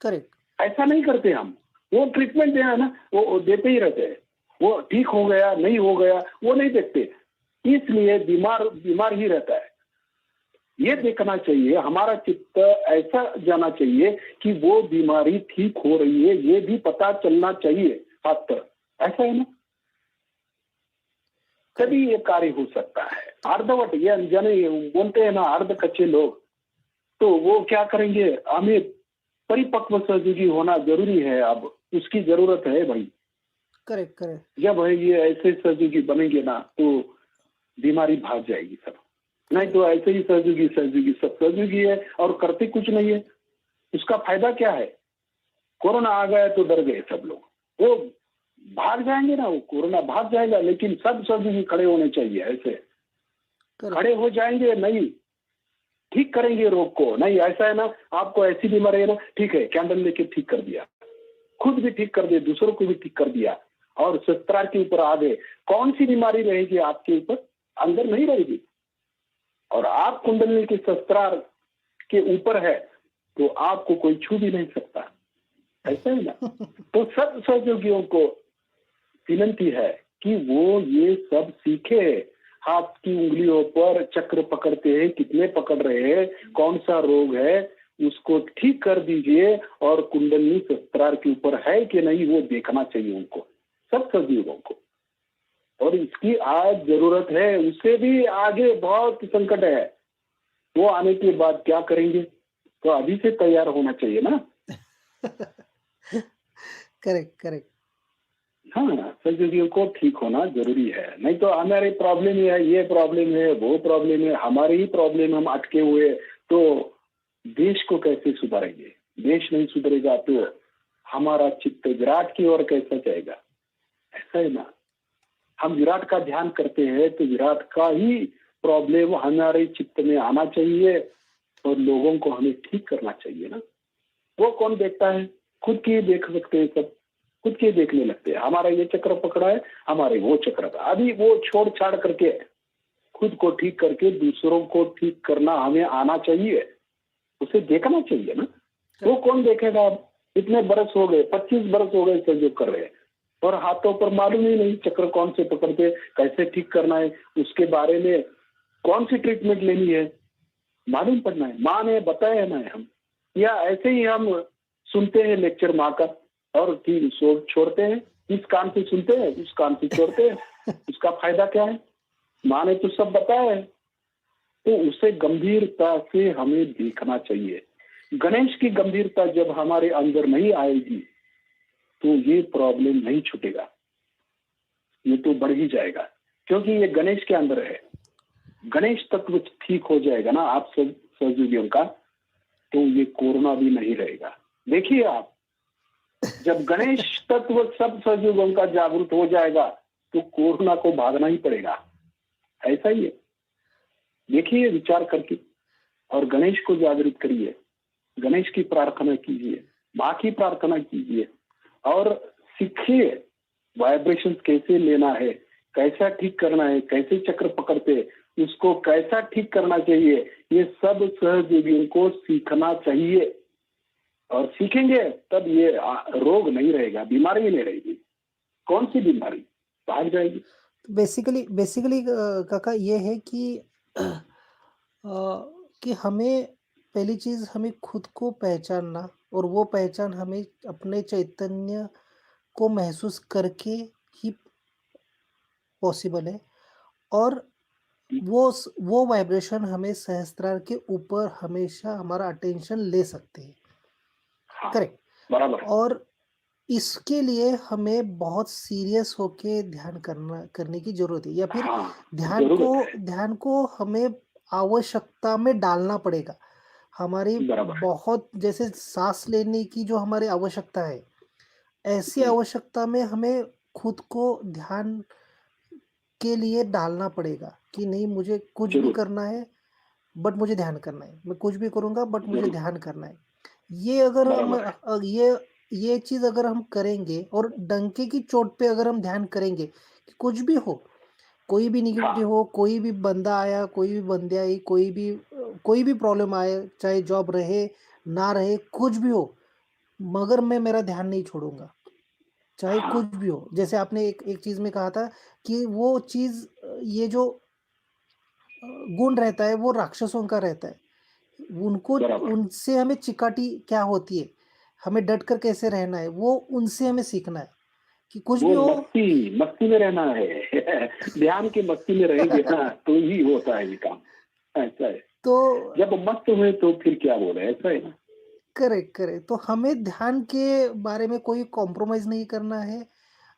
करेक्ट। ऐसा नहीं करते हम, वो ट्रीटमेंट देना है ना, वो देते ही रहते हैं। वो ठीक हो गया नहीं हो गया वो नहीं देखते, इसलिए बीमार ही रहता है। ये देखना चाहिए, हमारा चित्त ऐसा जाना चाहिए कि वो बीमारी ठीक हो रही है, ये भी पता चलना चाहिए हाथ पर। ऐसा है ना, तभी ये कार्य हो सकता है। अर्धवट ये अनजाने बोलते हैं ना, अर्ध कच्चे लोग, तो वो क्या करेंगे? हमें परिपक्व सहयोगी होना जरूरी है, अब उसकी जरूरत है भाई। Correct, correct. जब है ये ऐसे सहयोगी बनेंगे ना तो बीमारी भाग जाएगी सब। नहीं तो ऐसे ही सहयोगी सब सहयोगी है और करते कुछ नहीं है, उसका फायदा क्या है? कोरोना आ गया तो डर गए सब लोग, वो भाग जाएंगे ना, वो कोरोना भाग जाएगा। लेकिन सब सहयोगी खड़े होने चाहिए, ऐसे खड़े हो जाएंगे, नहीं ठीक करेंगे रोग को। नहीं ऐसा है ना, आपको ऐसी बीमारी है ना, ठीक है कैंडल लेके ठीक कर दिया, खुद भी ठीक कर दिया, दूसरों को भी ठीक कर दिया, और शस्त्रार के ऊपर आ गए। कौन सी बीमारी रहेगी आपके ऊपर? अंदर नहीं रहेगी। और आप कुंडलिनी के शस्त्रार के ऊपर है तो आपको कोई छू भी नहीं सकता, ऐसा है ना। तो सब सहयोगियों को विनती है कि वो ये सब सीखे। हाथ की उंगलियों पर चक्र पकड़ते हैं, कितने पकड़ रहे हैं, कौन सा रोग है, उसको ठीक कर दीजिए। और कुंडलिनी शस्त्रार के ऊपर है कि नहीं वो देखना चाहिए उनको, सब सहयोगियों को। और इसकी आज जरूरत है, उससे भी आगे बहुत संकट है, वो आने के बाद क्या करेंगे? तो अभी से तैयार होना चाहिए ना। Correct, correct. हाँ, सहयोगियों को ठीक होना जरूरी है। नहीं तो हमारे प्रॉब्लम है, ये प्रॉब्लम है, वो प्रॉब्लम है, हमारी ही प्रॉब्लम, हम अटके हुए, तो देश को कैसे सुधारेंगे? देश नहीं सुधरेगा तो हमारा चित्त विराट की ओर कैसा जाएगा? ऐसा है ना, हम विराट का ध्यान करते हैं तो विराट का ही प्रॉब्लम हमारे चित्त में आना चाहिए और लोगों को हमें ठीक करना चाहिए ना। वो कौन देखता है? खुद की देख सकते हैं, सब खुद के देखने लगते हैं। हमारा ये चक्र पकड़ा है, हमारे वो चक्र था। अभी वो छोड़ छाड़ करके खुद को ठीक करके दूसरों को ठीक करना हमें आना चाहिए, उसे देखना चाहिए ना। वो कौन देखेगा? अब इतने बरस हो गए, 25 बरस हो गए सहयोग कर रहे हैं और हाथों पर मालूम ही नहीं चक्र कौन से पकड़ते, कैसे ठीक करना है, उसके बारे में कौन सी ट्रीटमेंट लेनी है मालूम पड़ना है। माँ ने बताया ना हम, या ऐसे ही हम सुनते हैं लेक्चर माँ का, और कि छोड़ते हैं, इस कान से सुनते हैं, उस कान से छोड़ते हैं, उसका फायदा क्या है? माँ ने तो सब बताया है। तो उसे गंभीरता से हमें देखना चाहिए। गणेश की गंभीरता जब हमारे अंदर नहीं आएगी, तो ये प्रॉब्लम नहीं छूटेगा, ये तो बढ़ ही जाएगा, क्योंकि ये गणेश के अंदर है। गणेश तत्व ठीक हो जाएगा ना आप सब सहयोगियों का, तो ये कोरोना भी नहीं रहेगा। देखिए आप, जब गणेश तत्व सब सहयोगियों का जागरूक हो जाएगा, तो कोरोना को भागना ही पड़ेगा। ऐसा ही है। देखिए विचार करके, और गणेश को जागृत करिए, गणेश की प्रार्थना कीजिए, माँ की प्रार्थना कीजिए, और सीखिए वाइब्रेशन कैसे लेना है, कैसा ठीक करना है, कैसे चक्र पकड़ते हैं, उसको कैसा ठीक करना चाहिए, ये सब सहयोगियों को सीखना चाहिए। और सीखेंगे तब ये रोग नहीं रहेगा, बीमारी ही नहीं रहेगी। कौन सी बीमारी भाग जाएगी। बेसिकली बेसिकली काका ये है कि कि हमें पहली चीज़ हमें खुद को पहचानना और वो पहचान हमें अपने चैतन्य को महसूस करके ही पॉसिबल है और वो वाइब्रेशन हमें सहस्त्रार के ऊपर हमेशा हमारा अटेंशन ले सकते हैं। हाँ, करेक्ट। बराबर। और इसके लिए हमें बहुत सीरियस होके ध्यान करने की ज़रूरत है या फिर हाँ, ध्यान को जरूरत है। ध्यान को हमें आवश्यकता में डालना पड़ेगा। हमारी बराबर। बहुत जैसे साँस लेने की जो हमारी आवश्यकता है, ऐसी हम्म, आवश्यकता में हमें खुद को ध्यान के लिए डालना पड़ेगा कि नहीं मुझे कुछ भी जरूर। करना है बट मुझे ध्यान करना है। मैं कुछ भी करूँगा बट मुझे जरूर। ध्यान करना है। ये अगर हम बराबर है। ये चीज़ अगर हम करेंगे और डंके की चोट पे अगर हम ध्यान करेंगे कि कुछ भी हो, कोई भी हाँ, नेगेटिविटी हो, कोई भी बंदा आया, कोई भी बंदे आई, कोई भी प्रॉब्लम आए, चाहे जॉब रहे, ना रहे, कुछ भी हो, मगर मैं मेरा ध्यान नहीं छोड़ूँगा, चाहे हाँ, कुछ भी हो। जैसे आपने एक एक चीज़ में कहा था कि वो चीज़ ये जो गुण रहता है वो राक्षसों का रहता है। उनको बराबर। उनसे हमें चिकाटी क्या होती है, हमें डट कर कैसे रहना है, वो उनसे हमें सीखना है कि कुछ भी वो हो। मस्ती मस्ती में रहना है। ध्यान की मस्ती में रहेंगे ना, तो ही होता है ये काम। ऐसा है। तो जब मस्त हुए तो फिर क्या बोले, ऐसा है ना। Correct, correct. तो हमें ध्यान के बारे में कोई कॉम्प्रोमाइज़ नहीं करना है।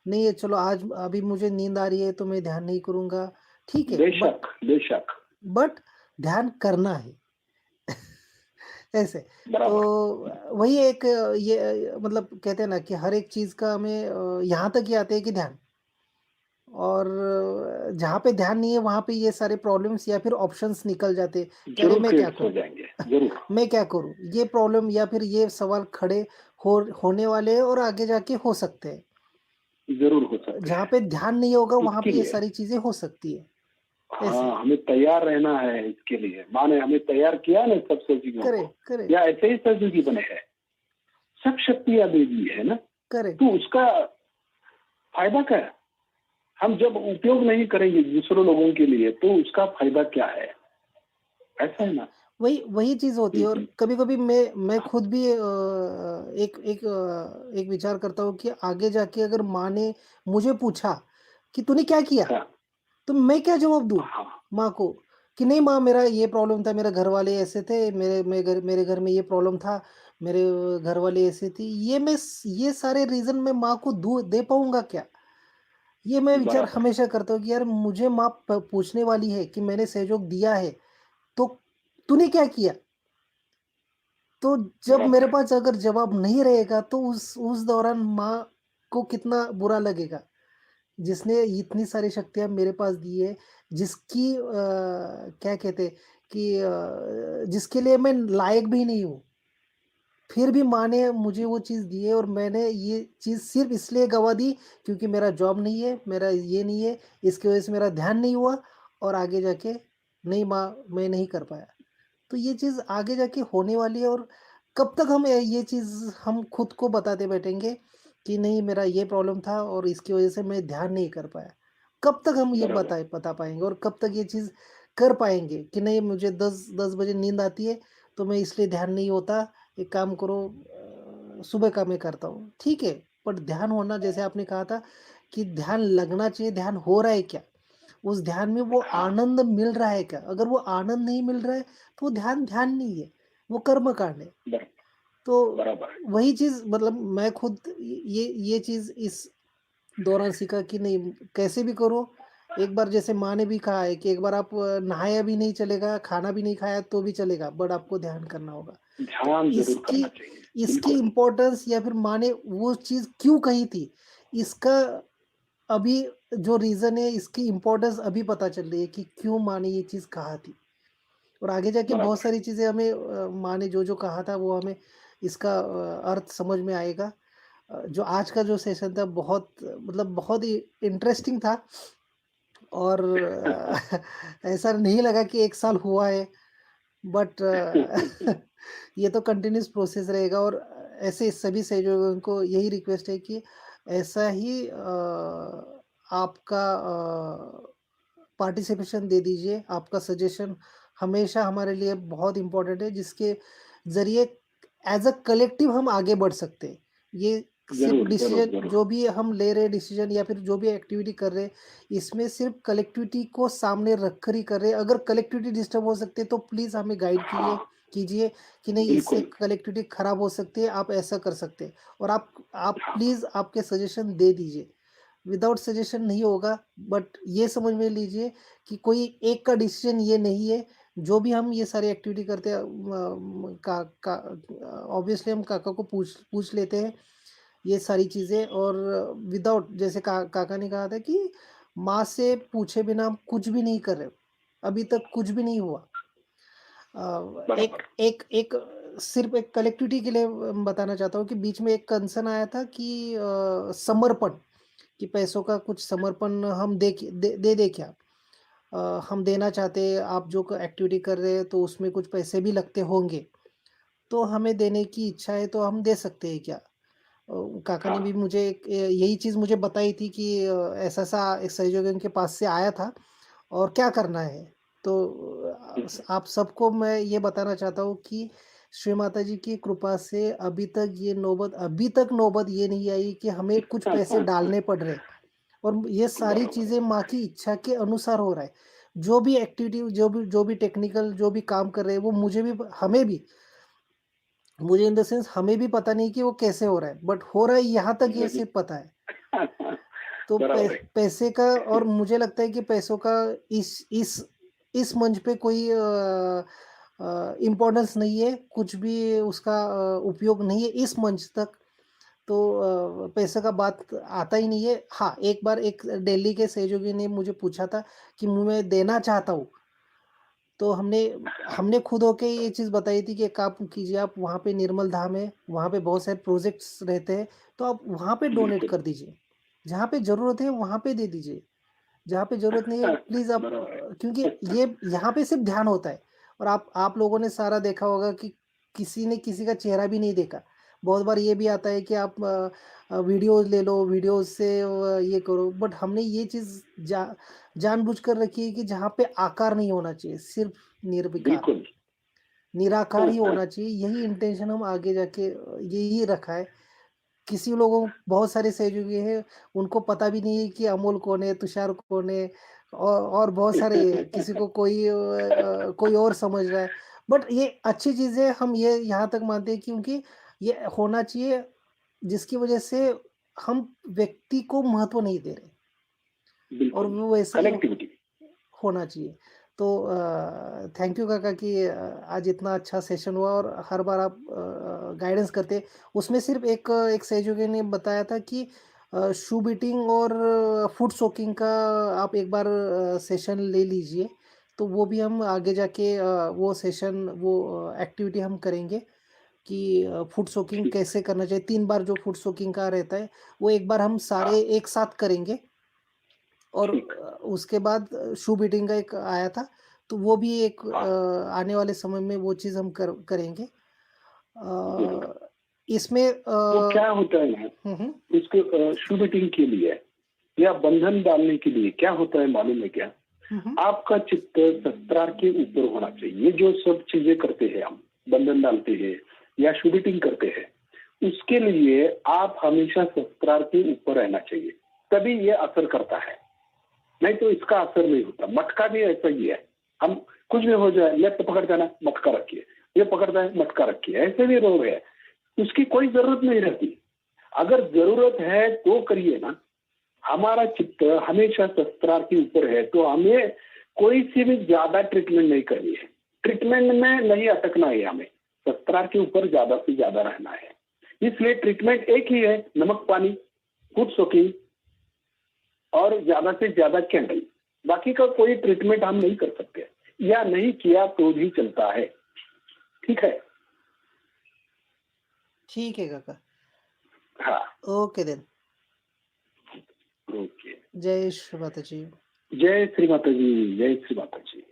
नहीं है चलो आज अभी मुझे नींद आ रही है तो मैं ध्यान नहीं करूँगा, ठीक है, बेशक, बेशक। बट ध्यान करना है। ऐसे। तो बराबर। वही एक ये मतलब कहते हैं ना कि हर एक चीज़ का हमें यहाँ तक ही आते हैं कि ध्यान और जहाँ पे ध्यान नहीं है वहाँ पे ये सारे प्रॉब्लम्स या फिर ऑप्शंस निकल जाते हैं कि अरे जरूर मैं क्या क्रिएट हो करूँ? जाएंगे, जरूर। मैं क्या करूँ? ये प्रॉब्लम या फिर ये सवाल खड़े होने वाले हैं और आगे जाके हो सकते हैं। जरूर हो सकते जहाँ हैं। पे ध्यान नहीं होगा वहाँ इसके पे ये लिए, सारी चीज़ें हो सकती है। ऐसे। हाँ, हमें तैयार रहना है इसके लिए। माँ ने हमें तैयार किया ना सब सब्जियों को, करेक्ट, करेक्ट, या ऐसे ही सब्जी बने हैं। सब शक्तियां दे दी है ना, करेक्ट। तो उसका फायदा क्या है? हम जब उपयोग नहीं करेंगे दूसरों लोगों के लिए, तो उसका फायदा क्या है? ऐसा है ना। वही वही चीज़ होती है और हम्म, कभी-कभी मैं खुद भी एक विचार करता हूँ कि आगे जाके अगर माँ ने मुझे पूछा कि तूने क्या किया? हाँ, तो मैं क्या जवाब दूँ हाँ, माँ को कि नहीं माँ मेरा ये प्रॉब्लम था, मेरे घरवाले ऐसे थे, मेरे घर में ये प्रॉब्लम था, मेरे घरवाले ऐसे थी। ये सारे रीज़न मैं माँ को दूँ दे पाऊँगा क्या? ये मैं विचार बराबर। हमेशा करता हूँ कि यार मुझे माँ प पूछने वाली है कि मैंने सहयोग दिया है, तो तूने क्या किया? तो जब मेरे बराबर। पास अगर जवाब नहीं रहेगा तो उस दौरान माँ को कितना बुरा लगेगा, जिसने इतनी सारी शक्तियाँ मेरे पास दी है, जिसकी क्या कहते हैं कि जिसके लिए मैं लायक भी नहीं हूँ। फिर भी माँ ने मुझे वो चीज़ दी है और मैंने ये चीज़ सिर्फ़ इसलिए गँवा दी क्योंकि मेरा जॉब नहीं है, मेरा ये नहीं है, इसकी वज़ह से मेरा ध्यान नहीं हुआ और आगे जाके नहीं माँ, मैं नहीं कर पाया। तो ये चीज़ आगे जाके होने वाली है और कब तक हम ये चीज़ हम खुद को बताते बैठेंगे कि नहीं मेरा ये प्रॉब्लम था और इसकी वज़ह से मैं ध्यान नहीं कर पाया। कब तक हम ये बराबर। बता पाएँगे और कब तक ये चीज़ कर पाएँगे कि नहीं मुझे 10 बजे नींद आती है, तो मैं इसलिए ध्यान नहीं होता, एक काम करो सुबह का मैं करता हूँ, ठीक है। बट ध्यान होना, जैसे आपने कहा था कि ध्यान लगना चाहिए, ध्यान हो रहा है क्या? उस ध्यान में वो हाँ, आनंद मिल रहा है क्या? अगर वो आनंद नहीं मिल रहा है, तो वो ध्यान ध्यान नहीं है, वो कर्मकांड है। बर तो बराबर है। वही चीज़, मतलब मैं खुद ये चीज़ इस दौरान सीखा कि नहीं, कैसे भी करो। एक बार जैसे माँ ने भी कहा है कि एक बार आप नहाया भी नहीं चलेगा, खाना भी नहीं खाया तो भी चलेगा, बट आपको ध्यान करना होगा। तो ध्यान ज़रूर इसकी करना चाहिए। इसकी बिल्कुल, इम्पोर्टेंस, या फिर माँ ने वो चीज़ क्यों कही थी, इसका अभी जो रीज़न है, इसकी इम्पोर्टेंस अभी पता चल रही है कि क्यों माँ ने ये चीज़ कहा थी। और आगे जाके बहुत बराबर है। सारी चीज़ें हमें माँ ने जो-जो कहा था, वो हमें इसका अर्थ समझ में आएगा। जो आज का जो सेशन था, बहुत मतलब बहुत ही इंटरेस्टिंग था। और ऐसा नहीं लगा कि 1 साल हुआ है, बट ये तो कंटिन्यूअस प्रोसेस रहेगा। और ऐसे सभी सहयोगियों को यही रिक्वेस्ट है कि ऐसा ही आपका पार्टिसिपेशन दे दीजिए। आपका सजेशन हमेशा हमारे लिए बहुत इम्पोर्टेंट है, जिसके ज़रिए एज़ अ कलेक्टिव हम आगे बढ़ सकते हैं। ये सिर्फ़ ज़रूर, ज़रूर, डिसीज़न ज़रूर। जो भी हम ले रहे हैं, डिसीज़न या फिर जो भी एक्टिविटी कर रहे हैं, इसमें सिर्फ़ कलेक्टिविटी को सामने रख कर ही कर रहे हैं। अगर कलेक्टिविटी डिस्टर्ब हो सकती है, तो प्लीज़ हमें गाइड हाँ, कीजिए कि नहीं, इससे बिल्कुल। कलेक्टिविटी खराब हो सकती है, आप ऐसा कर सकते हैं। और आप हाँ, प्लीज़ आपके सजेशन दे दीजिए। विदाउट सजेशन नहीं होगा। बट ये समझ में लीजिए कि कोई एक का डिसीजन ये नहीं है। जो भी हम ये सारी एक्टिविटी करते हैं, ऑब्वियसली हम काका को पूछ पूछ लेते हैं ये सारी चीज़ें। और विदाउट, जैसे काका ने कहा था कि माँ से पूछे बिना हम कुछ भी नहीं कर रहे, अभी तक कुछ भी नहीं हुआ। एक बराबर। एक एक सिर्फ एक कलेक्टिविटी के लिए बताना चाहता हूँ कि बीच में एक कंसर्न आया था कि समर्पण, कि पैसों का कुछ समर्पण हम दे क्या? हम देना चाहते हैं, आप जो एक्टिविटी कर रहे हैं तो उसमें कुछ पैसे भी लगते होंगे, तो हमें देने की इच्छा है तो हम दे सकते हैं क्या? काका ने हाँ, भी मुझे यही चीज़ मुझे बताई थी कि ऐसा-ऐसा एक सहयोगी उनके पास से आया था और क्या करना है। तो आप सबको मैं ये बताना चाहता हूँ कि श्री माता जी की कृपा से अभी तक नौबत ये नहीं आई कि हमें कुछ पैसे डालने पड़ रहे। और ये सारी बराबर है। चीज़ें माँ की इच्छा के अनुसार हो रहा है। जो भी एक्टिविटी, जो भी टेक्निकल जो भी काम कर रहे हैं, वो मुझे इन द सेंस हमें भी पता नहीं कि वो कैसे हो रहा है, बट हो रहा है यहाँ तक ये ज़रूर। सिर्फ़ पता है। तो बराबर है। पैसे का, और मुझे लगता है कि पैसों का इस मंच पे कोई इम्पोर्टेंस नहीं है, कुछ भी उसका उपयोग नहीं है इस मंच तक। तो पैसे का बात आता ही नहीं है। हाँ, एक बार एक दिल्ली के सहयोगी ने मुझे पूछा था कि मैं देना चाहता हूँ, तो हमने हाँ, हमने खुद होके ये चीज़ बताई थी कि एक काम कीजिए, आप वहाँ पे निर्मल धाम है, वहाँ पे बहुत सारे प्रोजेक्ट्स रहते हैं, तो आप वहाँ पे डोनेट बिल्कुल। कर दीजिए। जहाँ पे ज़रूरत है वहाँ पे दे दीजिए, जहाँ पे ज़रूरत नहीं है प्लीज़ आप, बराबर क्योंकि है। ये यहाँ पे सिर्फ़ ध्यान होता है। और आप लोगों ने सारा देखा होगा कि किसी ने किसी का चेहरा भी नहीं देखा। बहुत बार ये भी आता है कि आप वीडियोज़ ले लो, वीडियोज़ से ये करो, बट हमने ये चीज़ जानबूझकर रखी है कि जहाँ पे आकार नहीं होना चाहिए, सिर्फ़ निर्विकार, बिल्कुल। निराकार ही होना चाहिए। यही इंटेंशन हम आगे जाके यही रखा है। किसी लोगों बहुत सारे सहयोगी हैं, उनको पता भी नहीं है कि अमोल कौन है, तुषार कौन है, और बहुत सारे, किसी को कोई और समझ रहा है। बट ये अच्छी चीज़ है, हम ये यहाँ तक मानते हैं क्योंकि ये होना चाहिए, जिसकी वजह से हम व्यक्ति को महत्व नहीं दे रहे, और बिल्कुल, वो वैसे ही कनेक्टिविटी। होना चाहिए। तो थैंक यू काका कि आज इतना अच्छा सेशन हुआ, और हर बार आप गाइडेंस करते। उसमें सिर्फ़ एक सहयोगी ने बताया था कि शू बीटिंग और फुट सोकिंग का आप एक बार सेशन ले लीजिए, तो वो भी हम आगे जाके वो एक्टिविटी हम करेंगे कि फुट सोकिंग ठीक, कैसे करना चाहिए। 3 बार जो फुट सोकिंग का रहता है, वो एक बार हम हाँ, सारे एक साथ करेंगे। और ठीक, उसके बाद शू बीटिंग का एक आया था, तो वो भी एक हाँ, आने वाले समय में वो चीज़ हम करेंगे। ज़रूर। इसमें वो क्या होता है ना, हुँ, हुँ। उसको शू बीटिंग के लिए या बंधन डालने के लिए क्या होता है मालूम है क्या? हुँ, हुँ। आपका चित्त शस्त्रार के ऊपर होना चाहिए। ये जो सब चीजें करते हैं हम, बंधन डालते हैं या शूटिंग करते हैं, उसके लिए आप हमेशा शस्त्रार के ऊपर रहना चाहिए, तभी ये असर करता है, नहीं तो इसका असर नहीं होता। मटका भी ऐसा ही है, हम कुछ भी हो जाए, लेफ्ट पकड़ता ना मटका रखिए, ये पकड़ता है मटका रखिए, ऐसे भी रोग है, उसकी कोई जरूरत नहीं रहती। अगर जरूरत है तो करिए ना। हमारा चित्त हमेशा शस्त्रार के ऊपर है, तो हमें कोई सी भी ज्यादा ट्रीटमेंट नहीं करनी है, ट्रीटमेंट में नहीं अटकना है, हमें शस्त्रार के ऊपर ज्यादा से ज्यादा रहना है। इसलिए ट्रीटमेंट एक ही है, नमक पानी, फूड सोकिंग और ज्यादा से ज्यादा कैंडल। बाकी का कोई ट्रीटमेंट हम नहीं कर सकते, या नहीं किया तो भी चलता है। ठीक है। ठीक है काका। हाँ। Okay then. ओके। जय श्री माता जी। जय श्री माता जी, जय श्री माता जी।